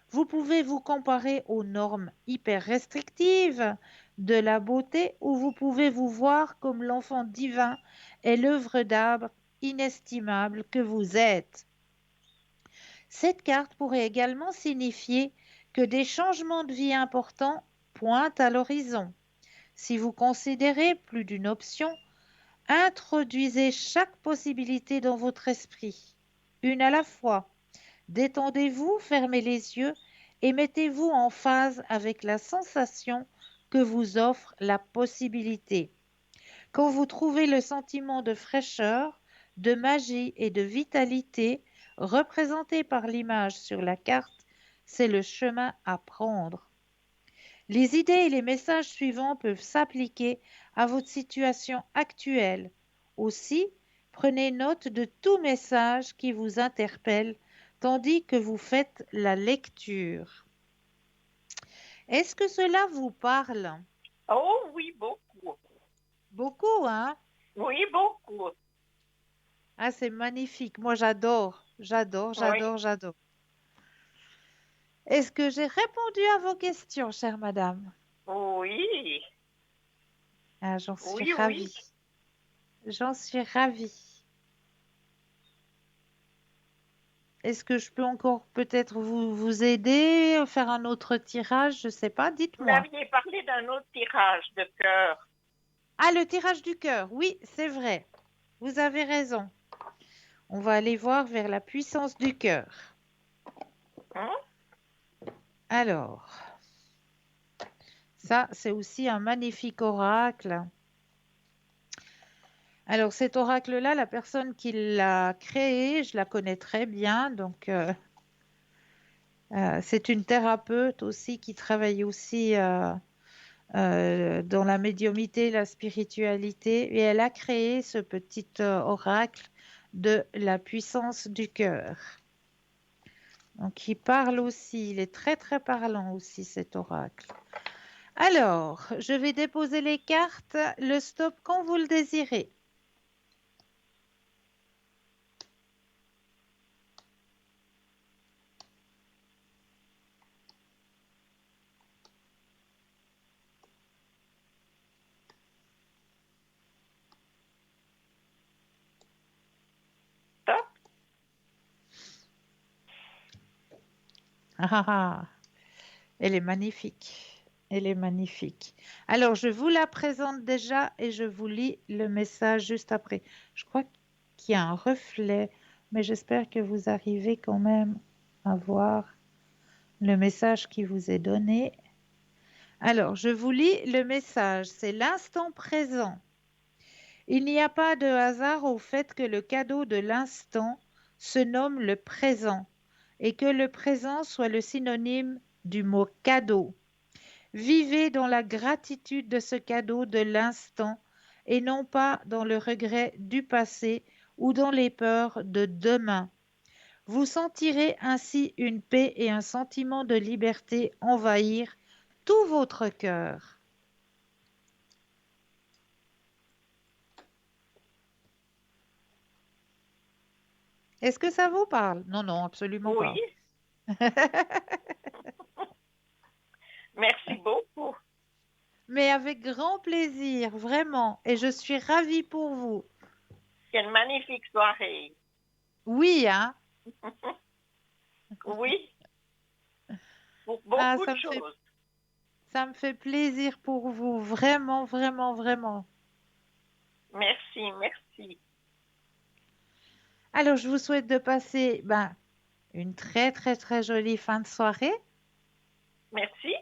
Vous pouvez vous comparer aux normes hyper restrictives de la beauté ou vous pouvez vous voir comme l'enfant divin et l'œuvre d'art inestimable que vous êtes. Cette carte pourrait également signifier que des changements de vie importants pointent à l'horizon. Si vous considérez plus d'une option, introduisez chaque possibilité dans votre esprit, une à la fois. Détendez-vous, fermez les yeux et mettez-vous en phase avec la sensation que vous offre la possibilité. Quand vous trouvez le sentiment de fraîcheur, de magie et de vitalité représenté par l'image sur la carte, c'est le chemin à prendre. Les idées et les messages suivants peuvent s'appliquer à votre situation actuelle. Aussi, prenez note de tout message qui vous interpelle tandis que vous faites la lecture. Est-ce que cela vous parle? Oh oui, beaucoup. Beaucoup, hein? Oui, beaucoup. Ah, c'est magnifique. Moi, j'adore, j'adore, Oui, j'adore, j'adore. Est-ce que j'ai répondu à vos questions, chère madame? oui, Ah, j'en suis oui, oui. ravie. J'en suis ravie. Est-ce que je peux encore peut-être vous aider, faire un autre tirage? Je ne sais pas, Vous dites-moi. m'aviez parlé d'un autre tirage de cœur. Ah, le tirage du cœur. Oui, c'est vrai. Vous avez raison. On va aller voir vers la puissance du cœur. Hein? Alors, ça, c'est aussi un magnifique oracle. Alors, cet oracle-là, la personne qui l'a créé, je la connais très bien. Donc, c'est une thérapeute aussi qui travaille aussi dans la médiumité, la spiritualité. Et elle a créé ce petit oracle de la puissance du cœur. Donc, il parle aussi, il est très très parlant aussi cet oracle. Alors, je vais déposer les cartes, le stop quand vous le désirez. Stop. Ah, ah, ah. Elle est magnifique. Elle est magnifique. Alors, je vous la présente déjà et je vous lis le message juste après. Je crois qu'il y a un reflet, mais j'espère que vous arrivez quand même à voir le message qui vous est donné. Alors, je vous lis le message. C'est l'instant présent. Il n'y a pas de hasard au fait que le cadeau de l'instant se nomme le présent et que le présent soit le synonyme du mot cadeau. Vivez dans la gratitude de ce cadeau de l'instant et non pas dans le regret du passé ou dans les peurs de demain. Vous sentirez ainsi une paix et un sentiment de liberté envahir tout votre cœur. Est-ce que ça vous parle? Non, non, absolument Oui, pas. merci beaucoup. Mais avec grand plaisir, vraiment. Et je suis ravie pour vous. Quelle magnifique soirée. Oui, hein? Oui, pour Ah, beaucoup de choses. ça me fait plaisir pour vous, vraiment, vraiment, vraiment. Merci, merci. Alors, je vous souhaite de passer une très, très, très jolie fin de soirée Merci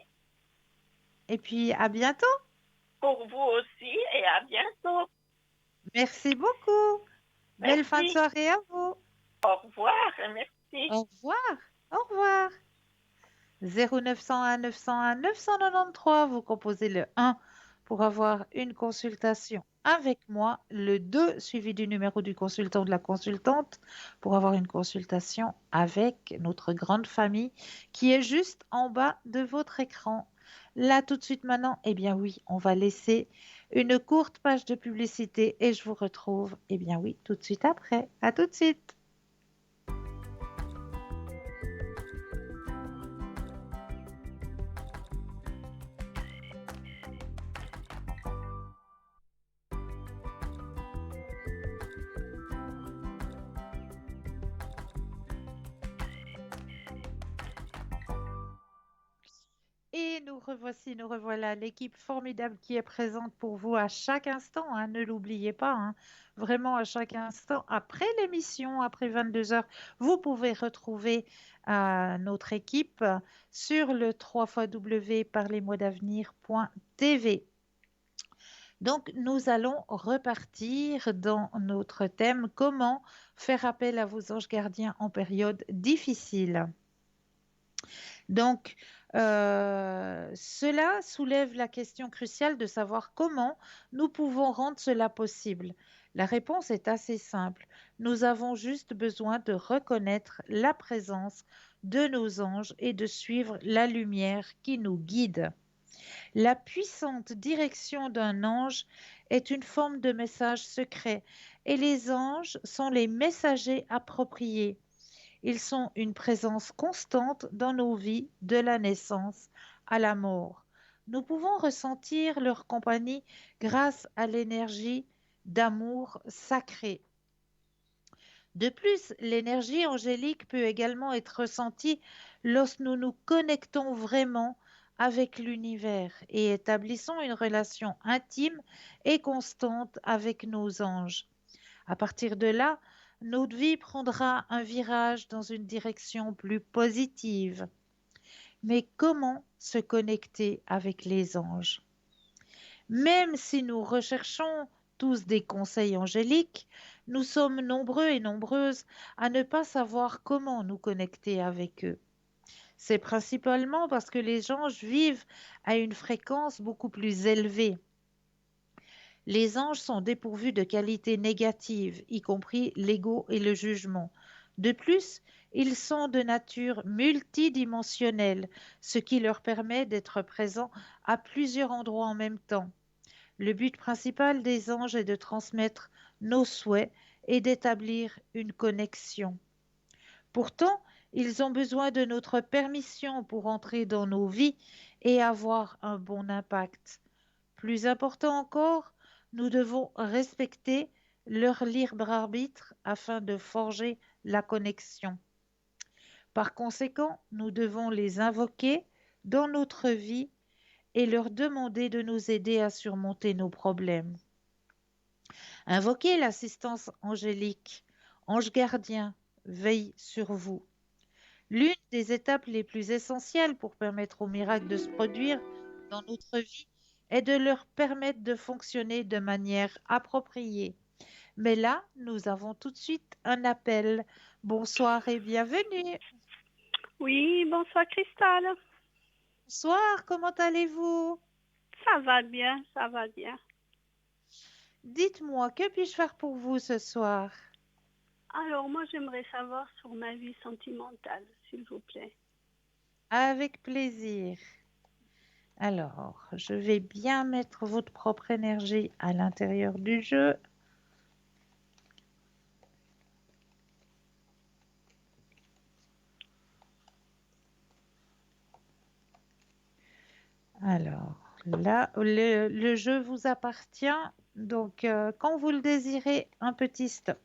et puis à bientôt. pour vous aussi et à bientôt. Merci beaucoup. Belle fin de Merci. soirée à vous. Au revoir et merci. Au revoir. Au revoir. 0901 901 993, vous composez le 1 pour avoir une consultation avec moi, le 2 suivi du numéro du consultant ou de la consultante pour avoir une consultation avec notre grande famille qui est juste en bas de votre écran. Là, tout de suite maintenant, eh bien oui, on va laisser une courte page de publicité et je vous retrouve, eh bien oui, tout de suite après. À tout de suite. Et nous revoici, nous revoilà, l'équipe formidable qui est présente pour vous à chaque instant, hein, ne l'oubliez pas, hein, vraiment à chaque instant. Après l'émission, après 22 heures, vous pouvez retrouver notre équipe sur le 3 d'avenir.tv. Donc, nous allons repartir dans notre thème, comment faire appel à vos anges gardiens en période difficile. Donc, cela soulève la question cruciale de savoir comment nous pouvons rendre cela possible. La réponse est assez simple. Nous avons juste besoin de reconnaître la présence de nos anges et de suivre la lumière qui nous guide. La puissante direction d'un ange est une forme de message secret et les anges sont les messagers appropriés. Ils sont une présence constante dans nos vies de la naissance à la mort. Nous pouvons ressentir leur compagnie grâce à l'énergie d'amour sacré. De plus, l'énergie angélique peut également être ressentie lorsque nous nous connectons vraiment avec l'univers et établissons une relation intime et constante avec nos anges. À partir de là, notre vie prendra un virage dans une direction plus positive. Mais comment se connecter avec les anges? Même si nous recherchons tous des conseils angéliques, nous sommes nombreux et nombreuses à ne pas savoir comment nous connecter avec eux. C'est principalement parce que les anges vivent à une fréquence beaucoup plus élevée. Les anges sont dépourvus de qualités négatives, y compris l'ego et le jugement. De plus, ils sont de nature multidimensionnelle, ce qui leur permet d'être présents à plusieurs endroits en même temps. Le but principal des anges est de transmettre nos souhaits et d'établir une connexion. Pourtant, ils ont besoin de notre permission pour entrer dans nos vies et avoir un bon impact. Plus important encore, nous devons respecter leur libre arbitre afin de forger la connexion. Par conséquent, nous devons les invoquer dans notre vie et leur demander de nous aider à surmonter nos problèmes. Invoquez l'assistance angélique. Ange gardien, veille sur vous. L'une des étapes les plus essentielles pour permettre aux miracles de se produire dans notre vie est de leur permettre de fonctionner de manière appropriée. Mais là, nous avons tout de suite un appel. Bonsoir et bienvenue. Oui, bonsoir Cristal. Bonsoir, comment allez-vous? Ça va bien, ça va bien. Dites-moi, que puis-je faire pour vous ce soir? Alors, moi, j'aimerais savoir sur ma vie sentimentale, s'il vous plaît. Avec plaisir. Alors, je vais bien mettre votre propre énergie à l'intérieur du jeu. Alors, là, le jeu vous appartient. Donc, quand vous le désirez, un petit stop.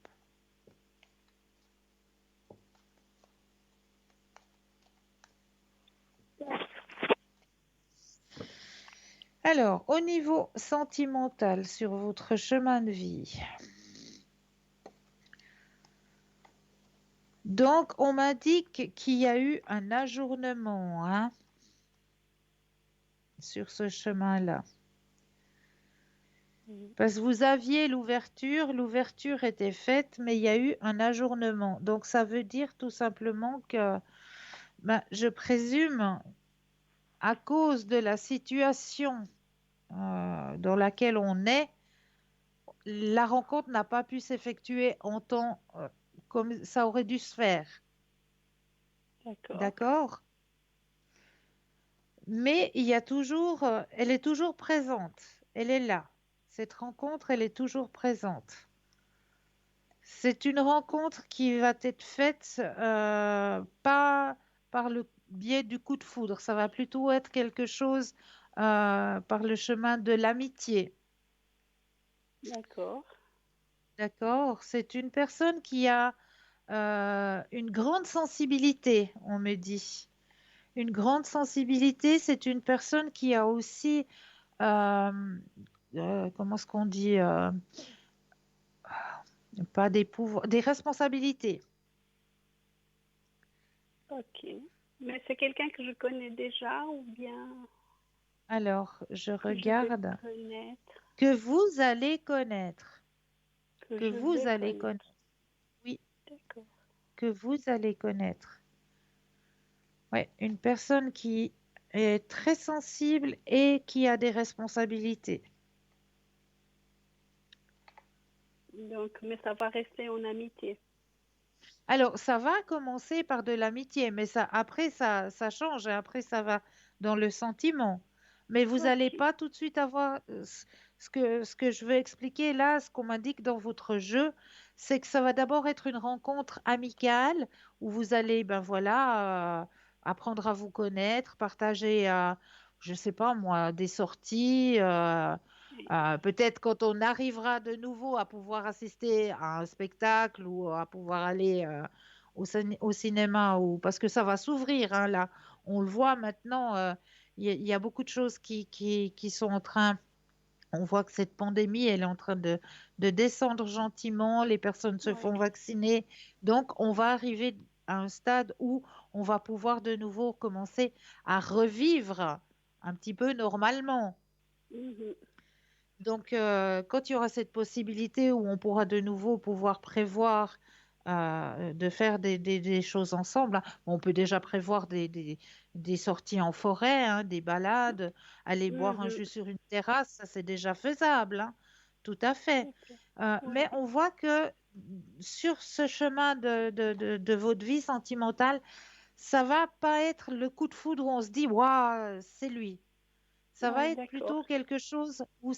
Alors, au niveau sentimental, sur votre chemin de vie, donc on m'indique qu'il y a eu un ajournement hein, sur ce chemin-là. Parce que vous aviez l'ouverture était faite, mais il y a eu un ajournement. Donc ça veut dire tout simplement que, ben, je présume, à cause de la situation dans laquelle on est, la rencontre n'a pas pu s'effectuer en temps comme ça aurait dû se faire. D'accord. D'accord? Mais il y a toujours, elle est toujours présente. Elle est là. Cette rencontre, elle est toujours présente. C'est une rencontre qui va être faite pas par le biais du coup de foudre. Ça va plutôt être quelque chose par le chemin de l'amitié. D'accord. D'accord? C'est une personne qui a une grande sensibilité, on me dit. Une grande sensibilité, c'est une personne qui a aussi, euh, comment est-ce qu'on dit, pas des pouvoirs, des responsabilités. Ok. Mais c'est quelqu'un que je connais déjà ou bien Alors, je que je vais regarde connaître, que vous allez connaître, que que je vous vais allez connaître. connaître, oui, D'accord. que vous allez connaître. Ouais, une personne qui est très sensible et qui a des responsabilités. Donc, mais ça va rester en amitié. Alors, ça va commencer par de l'amitié, mais ça, après, ça change et après, ça va dans le sentiment. Mais vous n'allez Ok. pas tout de suite avoir ce que je veux expliquer là, ce qu'on m'indique dans votre jeu, c'est que ça va d'abord être une rencontre amicale où vous allez, ben voilà, apprendre à vous connaître, partager, je sais pas moi, des sorties. Peut-être quand on arrivera de nouveau à pouvoir assister à un spectacle ou à pouvoir aller au cinéma, ou parce que ça va s'ouvrir hein, là. On le voit maintenant, il y a beaucoup de choses qui sont en train. On voit que cette pandémie, elle est en train de descendre gentiment. Les personnes se Oui. font vacciner. Donc, on va arriver à un stade où on va pouvoir de nouveau commencer à revivre un petit peu normalement. Mhm. Donc, quand il y aura cette possibilité où on pourra de nouveau pouvoir prévoir de faire des choses ensemble, hein. On peut déjà prévoir des sorties en forêt, hein, des balades, aller boire un Mhm. jus sur une terrasse, ça c'est déjà faisable, hein, tout à fait. Ok. Mais Oui. on voit que sur ce chemin de votre vie sentimentale, ça va pas être le coup de foudre où on se dit, waouh, c'est lui. Ça va Oui, être d'accord. plutôt quelque chose où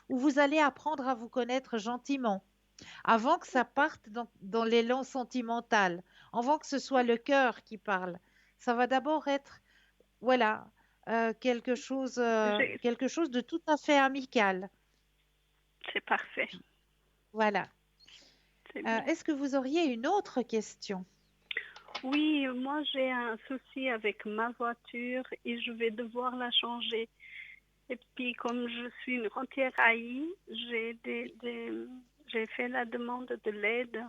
vous allez apprendre à vous connaître gentiment, avant que ça parte dans l'élan sentimental, avant que ce soit le cœur qui parle. Ça va d'abord être, voilà, J'ai- quelque chose de tout à fait amical. C'est parfait. Puis, voilà. C'est bien. Est-ce que vous auriez une autre question? Oui, moi j'ai un souci avec ma voiture et je vais devoir la changer. Et puis comme je suis une rentière AI, j'ai fait la demande de l'aide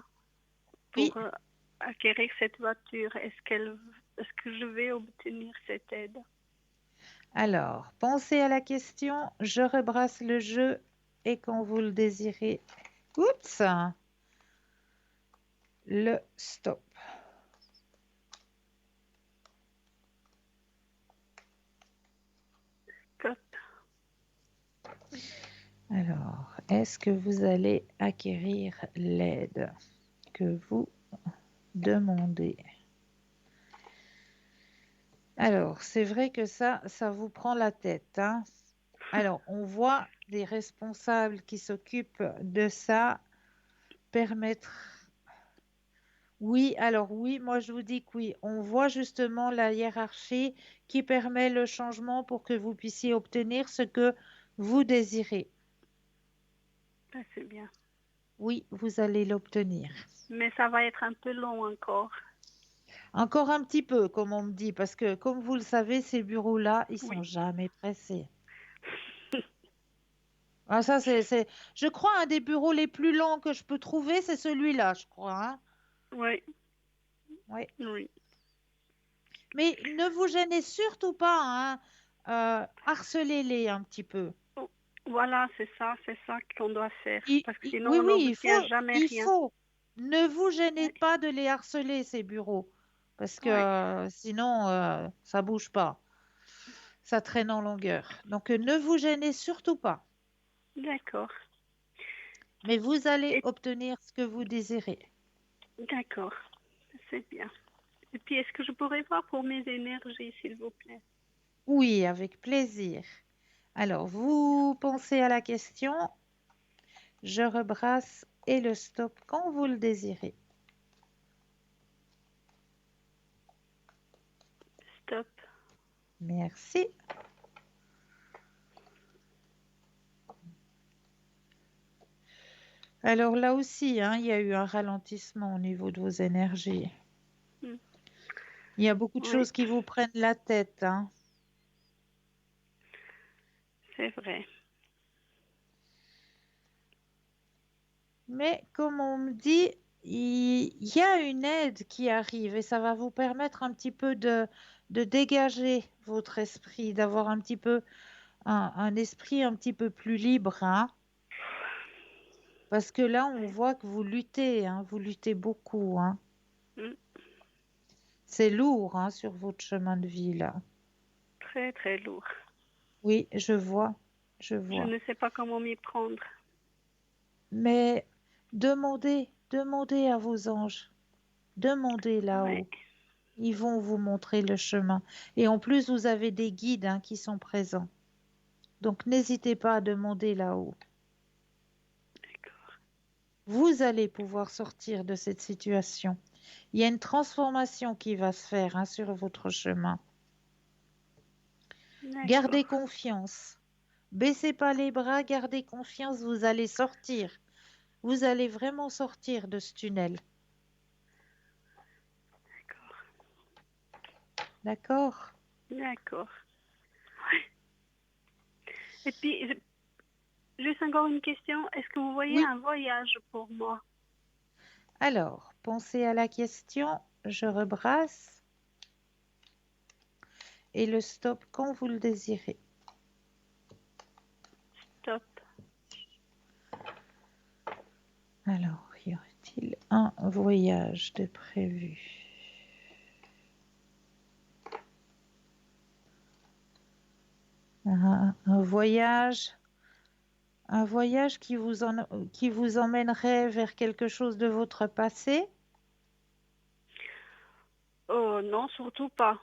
Oui. pour acquérir cette voiture. Est-ce que je vais obtenir cette aide? Alors, pensez à la question, je rebrasse le jeu et quand vous le désirez, oups, le stop. Top. Alors, est-ce que vous allez acquérir l'aide que vous demandez? Alors, c'est vrai que ça vous prend la tête, hein. Alors, on voit des responsables qui s'occupent de ça permettre. Oui, alors oui, moi je vous dis que oui. On voit justement la hiérarchie qui permet le changement pour que vous puissiez obtenir ce que vous désirez. Ah, c'est bien. Oui, vous allez l'obtenir. Mais ça va être un peu long encore. Encore un petit peu, comme on me dit, parce que comme vous le savez, ces bureaux-là, ils sont Oui. jamais pressés. Ah, ça, je crois, un des bureaux les plus lents que je peux trouver, c'est celui-là, je crois, hein. Oui, Oui. oui. Mais ne vous gênez surtout pas, hein. Harcelez-les un petit peu. Oh, voilà, c'est ça qu'on doit faire. Parce que sinon, Oui, on oui, n'obtient jamais il rien. faut. Ne vous gênez Oui, pas de les harceler, ces bureaux, parce que oui. sinon, ça bouge pas. Ça traîne en longueur. Donc, ne vous gênez surtout pas. D'accord. Mais vous allez Et obtenir ce que vous désirez. d'accord, c'est bien. Et puis, est-ce que je pourrais voir pour mes énergies, s'il vous plaît? Oui, avec plaisir. Alors, vous pensez à la question, je rebrasse et le stop quand vous le désirez. Stop. Merci. Alors là aussi, hein, il y a eu un ralentissement au niveau de vos énergies. Hmm. Il y a beaucoup de Oui, choses qui vous prennent la tête, hein. c'est vrai. Mais comme on me dit, il y a une aide qui arrive et ça va vous permettre un petit peu de dégager votre esprit, d'avoir un petit peu un esprit un petit peu plus libre, hein. Parce que là, on Ouais. voit que vous luttez, hein, vous luttez beaucoup, hein. Hmm. C'est lourd, hein, sur votre chemin de vie, là. Très, très lourd. Oui, je vois, je Je vois. ne sais pas comment m'y prendre. Mais demandez à vos anges, demandez Oui, là-haut. Ils vont vous montrer le chemin. Et en plus, vous avez des guides, hein, qui sont présents. Donc, n'hésitez pas à demander là-haut. d'accord. Vous allez pouvoir sortir de cette situation. Il y a une transformation qui va se faire, hein, sur votre chemin. D'accord. Gardez confiance. Baissez pas les bras, gardez confiance, vous allez sortir. Vous allez vraiment sortir de ce tunnel. D'accord? D'accord. Et puis, juste encore une question. Est-ce que vous voyez Oui. un voyage pour moi? Alors, pensez à la question, je rebrasse et le stop quand vous le désirez. Top. Alors, y aurait-il un voyage de prévu? Un voyage qui vous emmènerait vers quelque chose de votre passé? Oh non, surtout pas.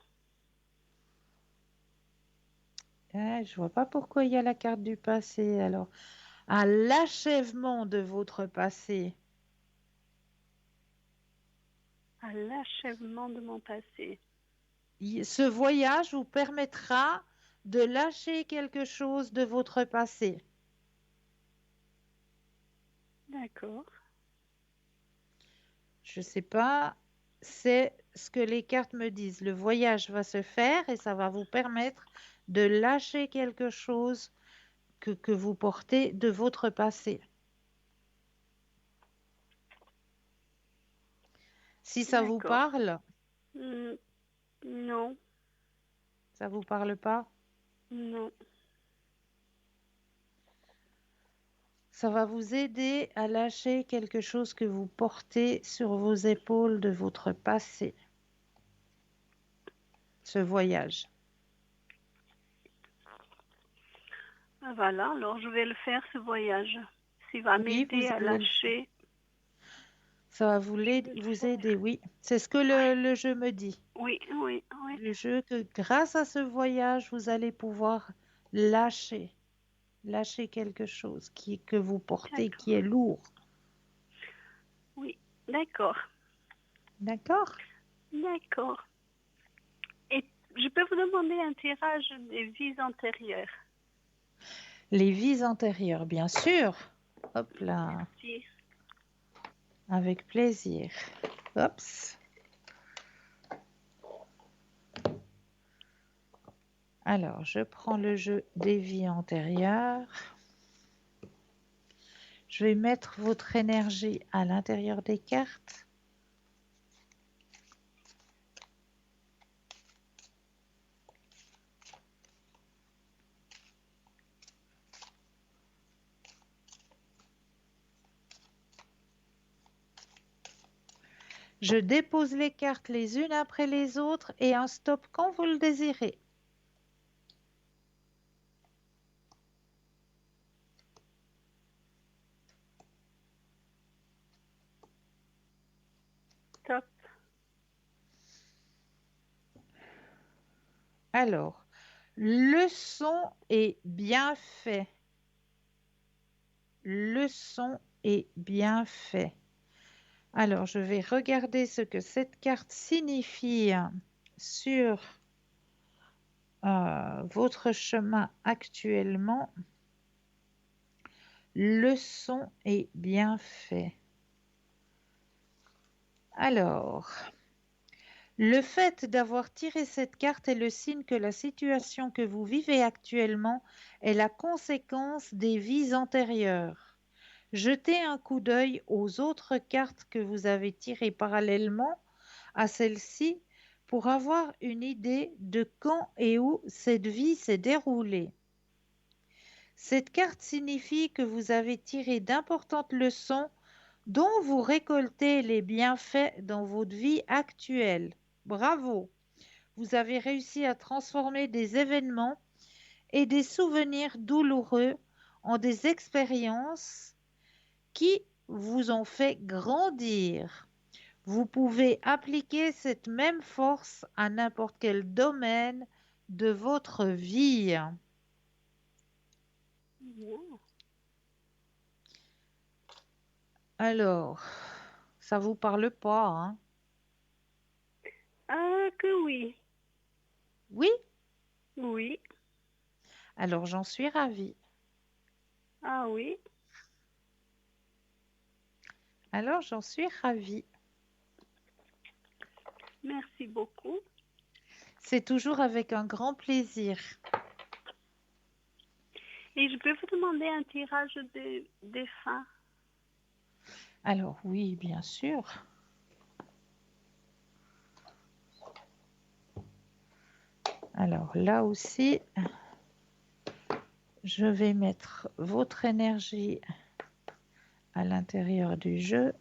Je vois pas pourquoi il y a la carte du passé. Alors, à l'achèvement de votre passé. À l'achèvement de mon passé. Ce voyage vous permettra de lâcher quelque chose de votre passé. D'accord. Je sais pas, c'est ce que les cartes me disent. Le voyage va se faire et ça va vous permettre de lâcher quelque chose que vous portez de votre passé. Si ça vous D'accord. parle, Hmm, non, ça vous parle pas, non. ça va vous aider à lâcher quelque chose que vous portez sur vos épaules de votre passé, ce voyage. Ah, voilà, alors je vais le faire, ce voyage. S'il va Oui, m'aider vous à allez le faire. lâcher, Ça va je vais le vous faire. aider, oui. C'est ce que Ouais. le jeu me dit. Oui, oui, oui. Le jeu que grâce à ce voyage, vous allez pouvoir lâcher, lâcher quelque chose que vous portez, qui D'accord. est lourd. Oui, d'accord. D'accord? D'accord. Et je peux vous demander un tirage des vies antérieures? Les vies antérieures, bien sûr. Hop là, Merci. avec plaisir. Oups. Alors, je prends le jeu des vies antérieures. Je vais mettre votre énergie à l'intérieur des cartes. Je dépose les cartes les unes après les autres et un stop quand vous le désirez. Top. Alors, le son est bien fait. Le son est bien fait. Alors, je vais regarder ce que cette carte signifie sur votre chemin actuellement. Le son est bien fait. Alors, le fait d'avoir tiré cette carte est le signe que la situation que vous vivez actuellement est la conséquence des vies antérieures. Jetez un coup d'œil aux autres cartes que vous avez tirées parallèlement à celle-ci pour avoir une idée de quand et où cette vie s'est déroulée. Cette carte signifie que vous avez tiré d'importantes leçons dont vous récoltez les bienfaits dans votre vie actuelle. Bravo! Vous avez réussi à transformer des événements et des souvenirs douloureux en des expériences qui vous ont fait grandir. Vous pouvez appliquer cette même force à n'importe quel domaine de votre vie. Bien. Alors, ça vous parle pas, hein? Que oui. Oui? Oui. Alors, j'en suis ravie. Ah oui. Alors, j'en suis ravie. Merci beaucoup. C'est toujours avec un grand plaisir. Et je peux vous demander un tirage des fins? Alors, oui, bien sûr. Alors, là aussi, je vais mettre votre énergie à l'intérieur du jeu.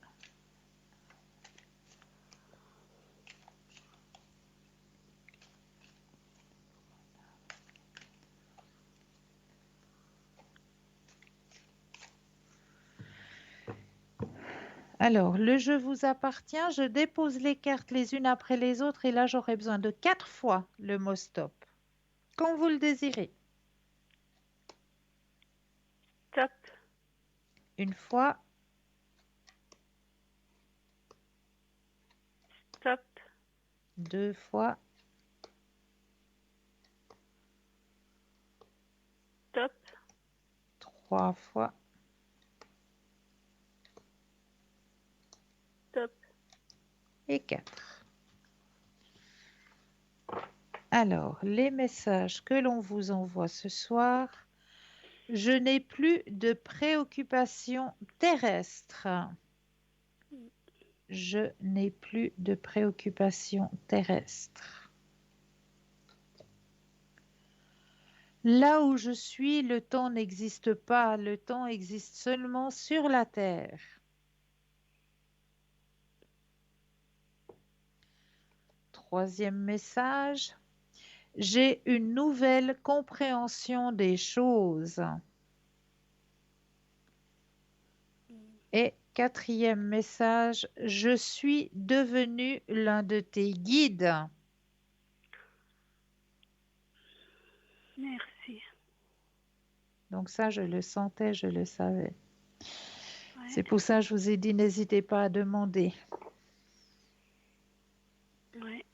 Alors, le jeu vous appartient. Je dépose les cartes les unes après les autres et là, j'aurai besoin de 4 fois le mot stop. Quand vous le désirez. Top. Une fois, Top. 2 fois, Top. 3 fois, Top. et 4. Alors, les messages que l'on vous envoie ce soir. Je n'ai plus de préoccupations terrestres. Je n'ai plus de préoccupations terrestres. Là où je suis, le temps n'existe pas. Le temps existe seulement sur la terre. Troisième message. J'ai une nouvelle compréhension des choses. Et quatrième message. Je suis devenu l'un de tes guides. Merci. Donc ça, je le sentais, je le savais. Ouais. C'est pour ça que je vous ai dit, n'hésitez pas à demander. Ouais.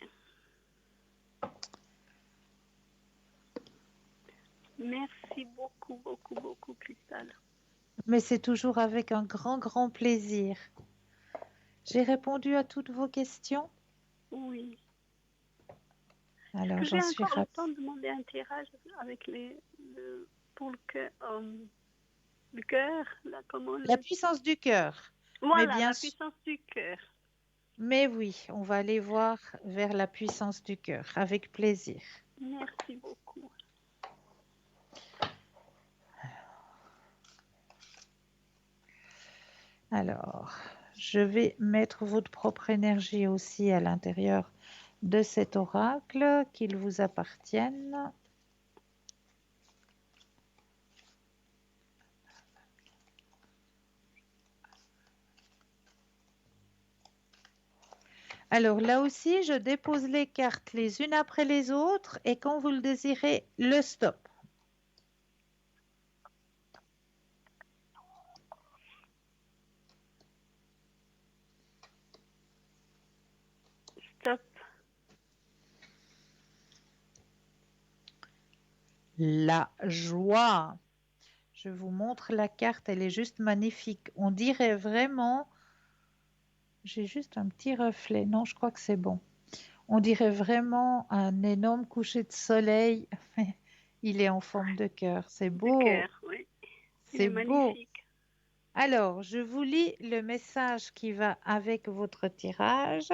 Merci beaucoup, beaucoup, beaucoup, Cristal. Mais c'est toujours avec un grand, grand plaisir. J'ai répondu à toutes vos questions? Oui. Alors, Est-ce que j'ai j'en suis encore le ravie. temps de demander un tirage avec pour que Le cœur, là, comment La puissance du cœur. Mais Voilà, bien la sûr, puissance du cœur. mais oui, on va aller voir vers la puissance du cœur, avec plaisir. Merci beaucoup. Alors, je vais mettre votre propre énergie aussi à l'intérieur de cet oracle, qu'il vous appartienne. Alors là aussi, je dépose les cartes les unes après les autres et quand vous le désirez, le stop. Stop. La joie. Je vous montre la carte, elle est juste magnifique. On dirait vraiment... J'ai juste un petit reflet. Non, je crois que c'est bon. On dirait vraiment un énorme coucher de soleil. Il est en forme de cœur. C'est Le beau. cœur, oui. Il est C'est beau. magnifique. Alors, je vous lis le message qui va avec votre tirage.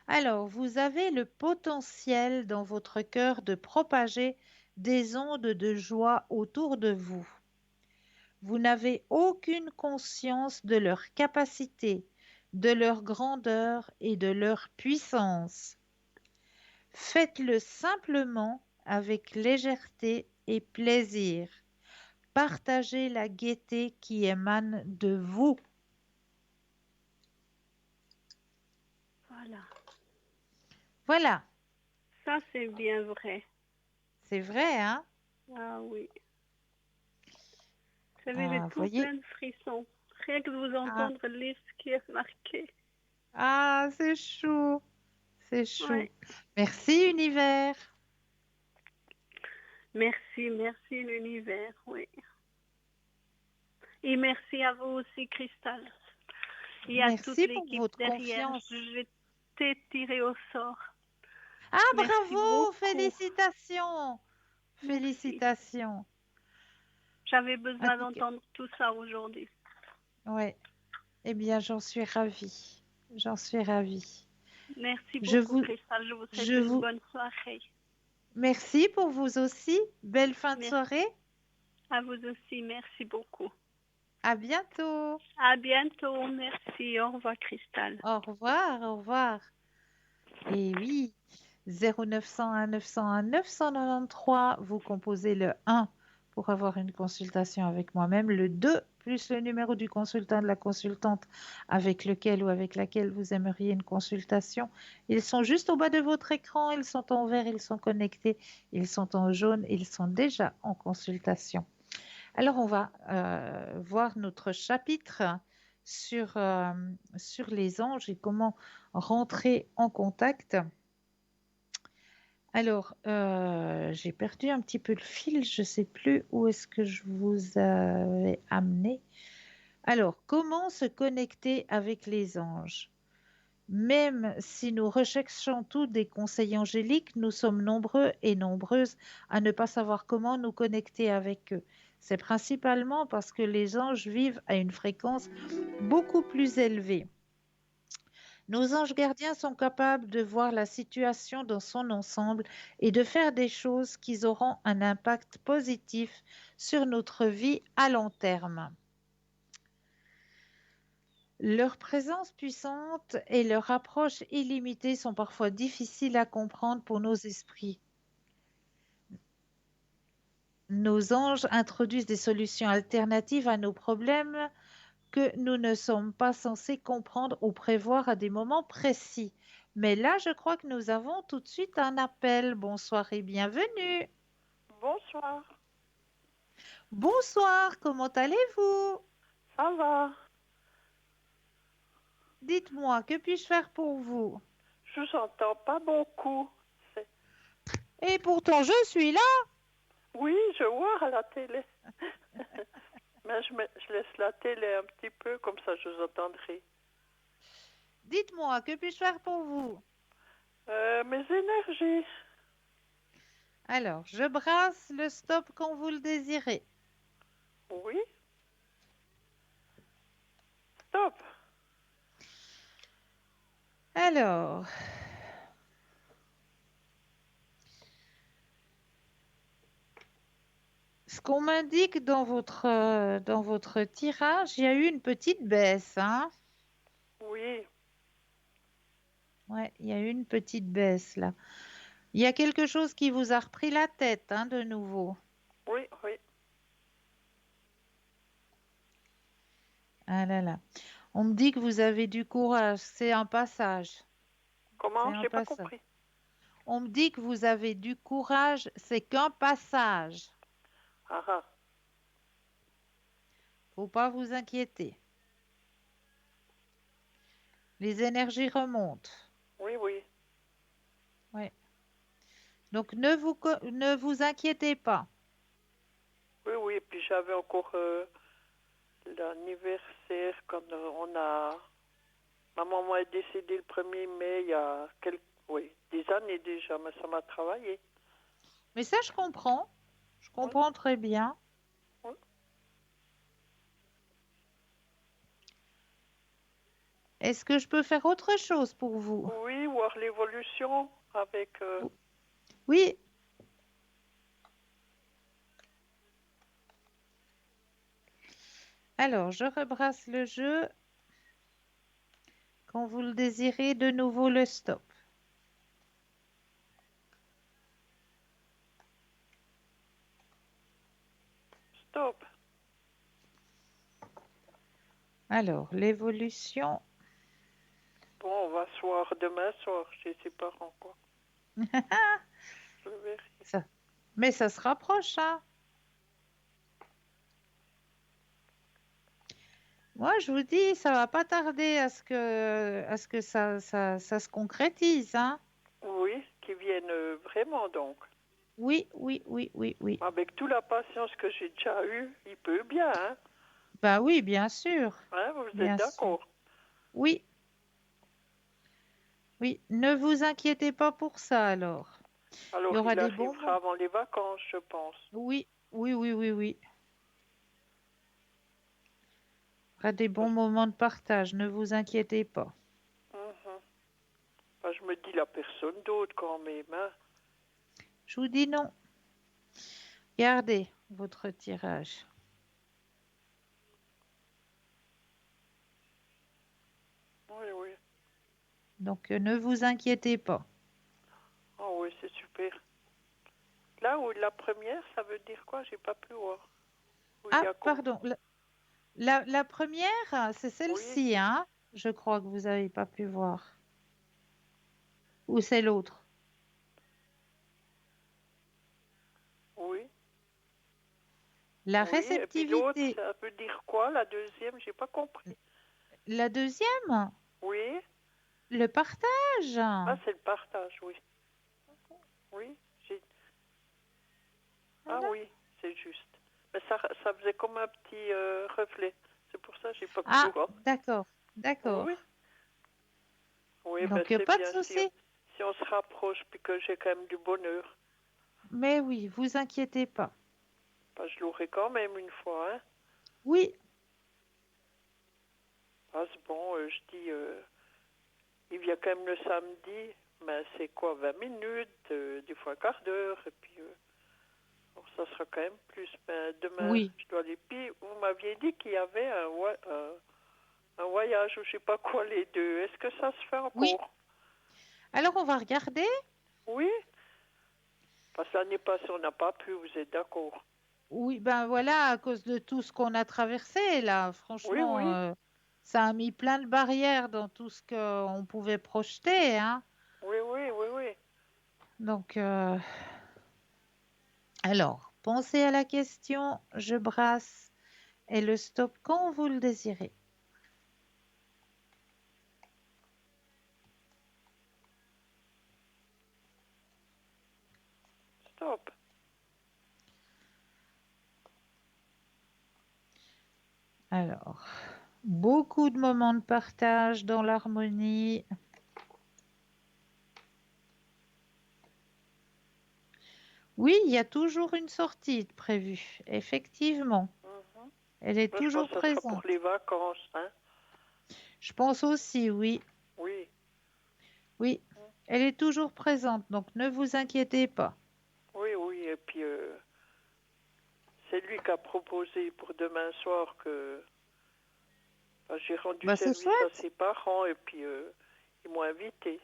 Alors, vous avez le potentiel dans votre cœur de propager des ondes de joie autour de vous. Vous n'avez aucune conscience de leur capacité, de leur grandeur et de leur puissance. Faites-le simplement avec légèreté et plaisir. Partagez la gaieté qui émane de vous. Voilà. Voilà, Ça, c'est bien vrai. c'est vrai, hein? Ah oui. Vous savez, j'ai Ah, tout voyez. plein de frissons. Rien que de vous Ah, entendre lire ce qui est marqué. ah, c'est chou, c'est chou. Ouais. Merci, univers. Merci, merci l'univers, oui. Et merci à vous aussi, Cristal. Et à toute Merci pour l'équipe votre derrière. confiance. Je vais t'être tiré au sort. Ah, Merci bravo, beaucoup. félicitations. Merci. Félicitations. J'avais En besoin tout cas, d'entendre tout ça aujourd'hui. ouais. Eh bien, j'en suis ravie. J'en suis ravie. Merci Je beaucoup, vous, Cristal. Je vous souhaite je une vous, bonne soirée. merci pour vous aussi. Belle fin de Merci soirée. à vous aussi. Merci beaucoup. À bientôt. À bientôt. Merci. Au revoir, Cristal. Au revoir, au revoir. Et oui, 0901 901 993, vous composez le 1 pour avoir une consultation avec moi-même, le 2 plus le numéro du consultant, de la consultante avec lequel ou avec laquelle vous aimeriez une consultation. Ils sont juste au bas de votre écran, ils sont en vert, ils sont connectés, ils sont en jaune, ils sont déjà en consultation. Alors, on va voir notre chapitre sur les anges et comment rentrer en contact. Alors, j'ai perdu un petit peu le fil, je ne sais plus où est-ce que je vous avais amené. Alors, comment se connecter avec les anges? Même si nous recherchons tous des conseils angéliques, nous sommes nombreux et nombreuses à ne pas savoir comment nous connecter avec eux. C'est principalement parce que les anges vivent à une fréquence beaucoup plus élevée. Nos anges gardiens sont capables de voir la situation dans son ensemble et de faire des choses qui auront un impact positif sur notre vie à long terme. Leur présence puissante et leur approche illimitée sont parfois difficiles à comprendre pour nos esprits. Nos anges introduisent des solutions alternatives à nos problèmes que nous ne sommes pas censés comprendre ou prévoir à des moments précis. Mais là, je crois que nous avons tout de suite un appel. Bonsoir et bienvenue. Bonsoir, Bonsoir, comment allez-vous? ça va? Dites-moi, que puis-je faire pour vous? Je vous entends pas beaucoup. C'est- Et pourtant, je suis là. Oui, je vois à la télé. Mais je laisse la télé un petit peu, comme ça je vous entendrai. Dites-moi, que puis-je faire pour vous? Mes énergies. Alors, je brasse le stop quand vous le désirez. Oui. Stop. Alors, ce qu'on m'indique dans votre tirage, il y a eu une petite baisse, hein? Oui. Ouais, il y a eu une petite baisse là. Il y a quelque chose qui vous a repris la tête, hein, de nouveau. Oui, oui. Ah là là. On me dit que vous avez du courage. C'est un passage. C'est Comment? un J'ai pas passage. compris. On me dit que vous avez du courage. C'est qu'un passage. Ah ah. Faut pas vous inquiéter. Les énergies remontent. Oui, oui. Ouais. Donc ne vous inquiétez pas. Oui, oui. Et puis j'avais encore l'anniversaire quand on a... Ma maman est décédée le 1er mai il y a oui, des années déjà, mais ça m'a travaillé. Mais ça, je comprends. Je Oui, comprends très bien. oui. Est-ce que je peux faire autre chose pour vous? Oui, voir l'évolution avec... Oui. Alors, je rebrasse le jeu. Quand vous le désirez, de nouveau le stop. Stop. Alors, l'évolution. Bon, on va se voir demain soir chez ses parents, quoi. Je verrai. Mais ça se rapproche, hein. Moi, je vous dis, ça va pas tarder à ce que ça se concrétise, hein. Oui, qui viennent vraiment, donc. Oui, oui, oui, oui, oui. Avec toute la patience que j'ai déjà eue, il peut bien, hein. Bah oui, bien sûr. Hein, vous Bien êtes sûr. d'accord? Oui, oui. Ne vous inquiétez pas pour ça, alors. Il y Alors, aura il des bons arrivera moments. avant les vacances, je pense. Oui, oui, oui, oui, oui. Il y aura des bons moments de partage, ne vous inquiétez pas. Mhm. Enfin, je me dis la personne d'autre quand même, hein. Je vous dis non. Gardez votre tirage. Oui, oui. Donc, ne vous inquiétez pas. Ah oui, c'est super. Là où la première, ça veut dire quoi? J'ai pas pu voir. Où il y Ah, a pardon. La première, c'est Oui, celle-ci, hein? Je crois que vous n'avez pas pu voir. Ou c'est l'autre? oui, La oui. Et puis l'autre, réceptivité. ça veut dire quoi? La deuxième, j'ai pas compris. La deuxième, Oui. le partage. Ah, c'est le partage, oui. Oui, ah Voilà. oui, c'est juste. Mais ça faisait comme un petit reflet. C'est pour ça que j'ai pas pu Ah, voir. d'accord, d'accord. Oui, oui, ben Donc, c'est pas de bien souci. si on se rapproche puis que j'ai quand même du bonheur. Mais oui, vous inquiétez pas. Ben, je l'aurai quand même une fois, hein. Oui, Ah, c'est bon, je dis, il vient quand même le samedi, mais c'est quoi, 20 minutes, des fois un quart d'heure, et puis bon, ça sera quand même plus. Ben, demain, oui, je dois aller. Puis, vous m'aviez dit qu'il y avait un voyage ou je sais pas quoi, les deux. Est-ce que ça se fait oui. encore? Alors, on va regarder. Oui? Parce que l'année passée, on n'a pas pu, vous êtes d'accord? Oui, ben voilà, à cause de tout ce qu'on a traversé, là, Oui, franchement, oui, ça a mis plein de barrières dans tout ce qu'on pouvait projeter, hein. oui, oui, oui, oui. Donc, alors, pensez à la question, je brasse et le stop quand vous le désirez. Stop. Alors, beaucoup de moments de partage dans l'harmonie. Oui, il y a toujours une sortie de prévue, effectivement. Mhm. Elle est Moi, je pense toujours que ça sera pour présente. les vacances, hein. Je pense aussi, oui. Oui. Oui, elle est toujours présente, donc ne vous inquiétez pas. Oui, oui. Et puis, c'est lui qui a proposé pour demain soir que j'ai rendu Bah, c'est service à chouette. ses parents et puis ils m'ont invité.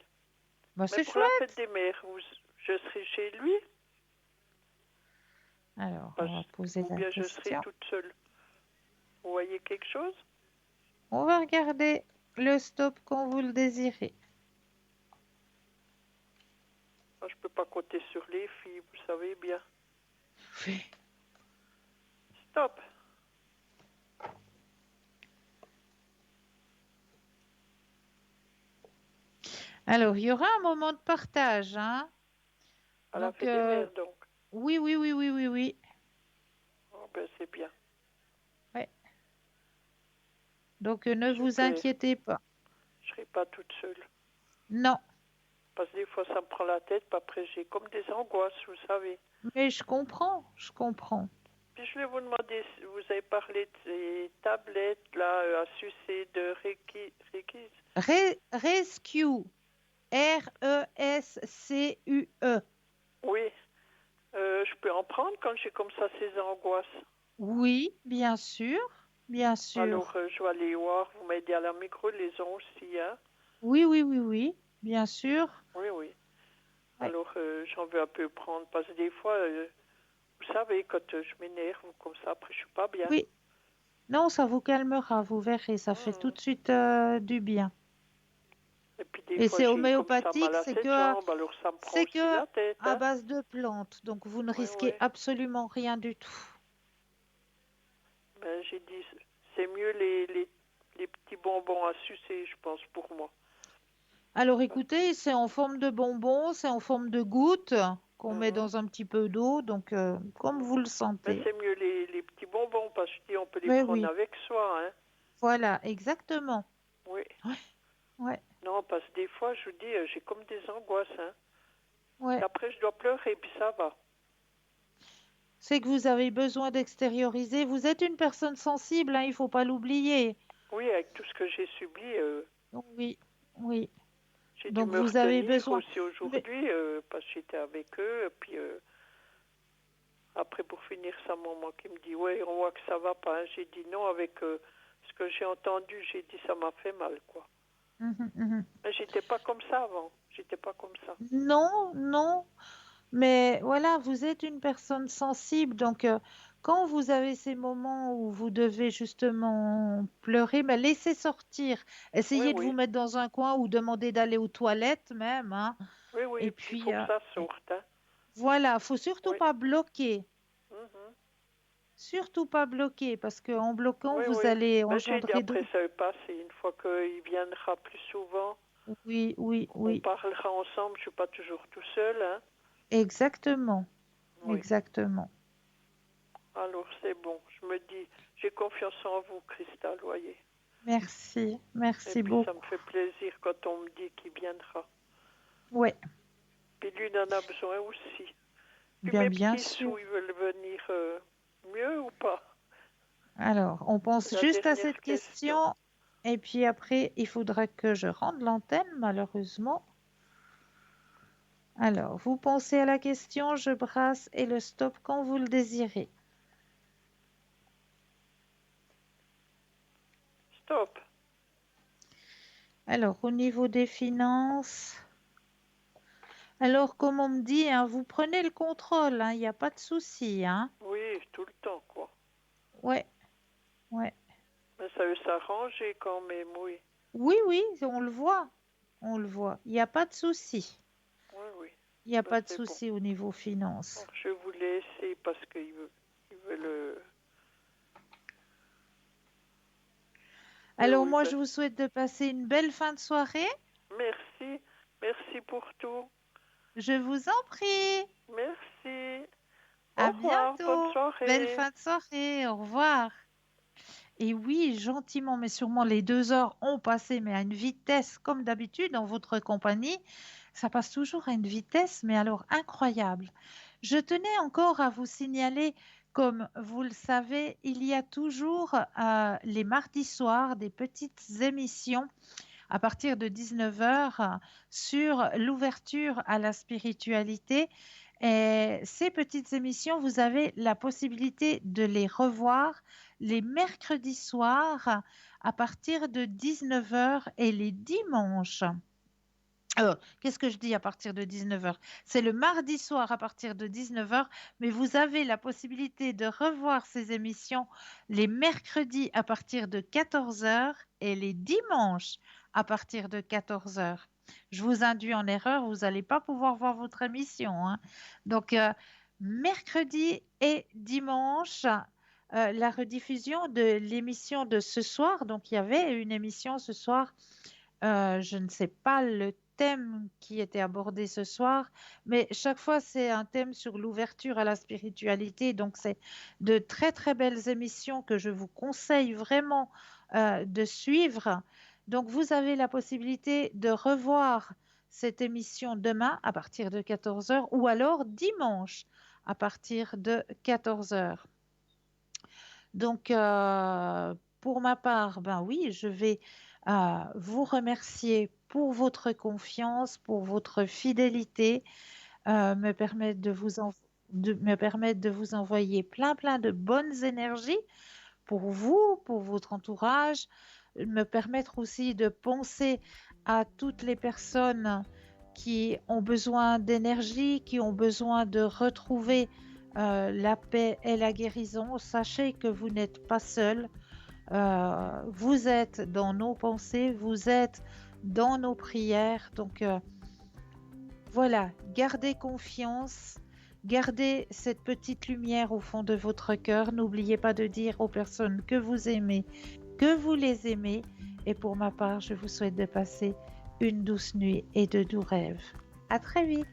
Bah, Mais c'est pour la fête chouette. des mères, je serai chez lui Alors, on parce- va poser ou la bien je serai question. toute seule. Vous voyez quelque chose? On va regarder le stop quand vous le désirez. Moi, je peux pas compter sur les filles, vous savez bien. Oui. Stop. Alors, il y aura un moment de partage, hein. À la Donc, fête des mères, donc. oui, oui, oui, oui, oui, oui. Oh, ben, c'est bien. Ouais. Donc, ne vous Super. inquiétez pas. Je serai pas toute seule. Non, Parce que des fois, ça me prend la tête, puis après, j'ai comme des angoisses, vous savez. mais je comprends, je comprends. Puis je voulais vous demander, si vous avez parlé de ces tablettes, là, à sucer de Reiki. Rescue, Rescue. Oui. Je peux en prendre quand j'ai comme ça ces angoisses. Oui, bien sûr, bien Alors, sûr. je vais aller voir, vous m'aidez à la micro, les ont aussi, hein? Oui, oui, oui, oui, bien sûr. Oui, oui. Ouais. Alors, j'en veux un peu prendre, parce que des fois, vous savez, quand je m'énerve comme ça, après, je suis pas bien. Oui, non, ça vous calmera, vous verrez, ça fait tout Mhm. de suite du bien. Et puis, des Et fois, c'est j'ai comme ça homéopathique, mal à cette jambe, alors ça me prend c'est aussi que la tête, à hein? base de plantes, donc vous ne Oui, oui. risquez absolument rien du tout. Ben, j'ai dit, c'est mieux les petits bonbons à sucer, je pense, pour moi. Alors écoutez, c'est en forme de bonbons, c'est en forme de gouttes qu'on met Mhm. dans un petit peu d'eau, donc comme vous le Mais sentez. c'est mieux les petits bonbons, parce que je dis, on peut les Mais prendre oui, avec soi, hein? voilà, exactement. Oui. Ouais, ouais, Non, parce que des fois, je vous dis, j'ai comme des angoisses, hein? ouais. Après, je dois pleurer, puis ça va. C'est que vous avez besoin d'extérioriser. Vous êtes une personne sensible, hein, il faut pas l'oublier. Oui, avec tout ce que j'ai subi, Oui, oui. j'ai dû Donc me vous avez retenir besoin. aussi Mais aujourd'hui, parce que j'étais avec eux, et puis après, pour finir, sa maman qui me dit, ouais, on voit que ça va pas, hein. J'ai dit non, avec ce que j'ai entendu, j'ai dit, ça m'a fait mal, quoi. mhm. Mais j'étais pas comme ça avant, j'étais pas comme ça. Non, non. Mais voilà, vous êtes une personne sensible, donc quand vous avez ces moments où vous devez justement pleurer, mais laissez sortir. Oui, Essayez de vous oui, mettre dans un coin ou demandez d'aller aux toilettes même, hein. oui, oui, Et puis il puis faut que ça sorte, hein. voilà, faut surtout Oui, pas bloquer. mhm. Surtout pas bloquer, parce qu'en bloquant, Oui, vous oui. allez Mais j'ai dit, engendrer après, d'autres. ça va passer, une fois qu'il viendra plus souvent, Oui, oui, on oui, parlera ensemble, je suis pas toujours tout seul, hein. exactement, Oui. exactement. Alors c'est bon. Je me dis, j'ai confiance en vous, Christelle, voyez. Merci, Et merci puis ça me beaucoup. fait plaisir quand on me dit qu'il viendra. Ouais, Puis lui, il en a besoin aussi. Puis bien, mes bien petits sûr. sous, ils veulent venir mieux ou pas? Alors, on pense La juste à dernière cette question. question, et puis après, il faudra que je rende l'antenne, malheureusement. Alors, vous pensez à la question, je brasse et le stop quand vous le désirez. Stop. Alors, au niveau des finances, alors, comme on me dit, hein, vous prenez le contrôle, hein, il n'y a pas de souci, hein. Oui, tout le temps, quoi. Ouais, ouais. Mais ça veut s'arranger quand même, oui. Oui, oui, on le voit, on le voit. Il n'y a pas de souci. Oui, oui. Il n'y a Ben, pas de c'est bon. souci au niveau finances. Alors, je vous laisse parce qu'il veut le... Oui, Alors, oui, moi, ben, je vous souhaite de passer une belle fin de soirée. merci. Merci pour tout. Je vous en prie. Merci. Au À revoir. Bonne bientôt. Belle soirée. fin de soirée. Au revoir. Et oui, gentiment, mais sûrement les 2 heures ont passé, mais à une vitesse, comme d'habitude, en votre compagnie. Ça passe toujours à une vitesse, mais alors incroyable. Je tenais encore à vous signaler Comme vous le savez, il y a toujours les mardis soirs des petites émissions à partir de 19h sur l'ouverture à la spiritualité. Et ces petites émissions, vous avez la possibilité de les revoir les mercredis soirs à partir de 19h et les dimanches. Qu'est-ce que je dis à partir de 19h? C'est le mardi soir à partir de 19h, mais vous avez la possibilité de revoir ces émissions les mercredis à partir de 14h et les dimanches à partir de 14h. Je vous induis en erreur, vous n'allez pas pouvoir voir votre émission, hein. Donc, mercredi et dimanche, la rediffusion de l'émission de ce soir. Donc, il y avait une émission ce soir. Je ne sais pas le thème qui était abordé ce soir, mais chaque fois, c'est un thème sur l'ouverture à la spiritualité. Donc, c'est de très, très belles émissions que je vous conseille vraiment de suivre. Donc, vous avez la possibilité de revoir cette émission demain à partir de 14h ou alors dimanche à partir de 14h. Donc, pour ma part, ben oui, je vais vous remercier pour votre confiance, pour votre fidélité, me permettre de vous envoyer plein de bonnes énergies pour vous, pour votre entourage, me permettre aussi de penser à toutes les personnes qui ont besoin d'énergie, qui ont besoin de retrouver la paix et la guérison. Sachez que vous n'êtes pas seul. Vous êtes dans nos pensées, vous êtes dans nos prières. Donc voilà, gardez confiance, gardez cette petite lumière au fond de votre cœur. N'oubliez pas de dire aux personnes que vous aimez, que vous les aimez. Et pour ma part, je vous souhaite de passer une douce nuit et de doux rêves. À très vite.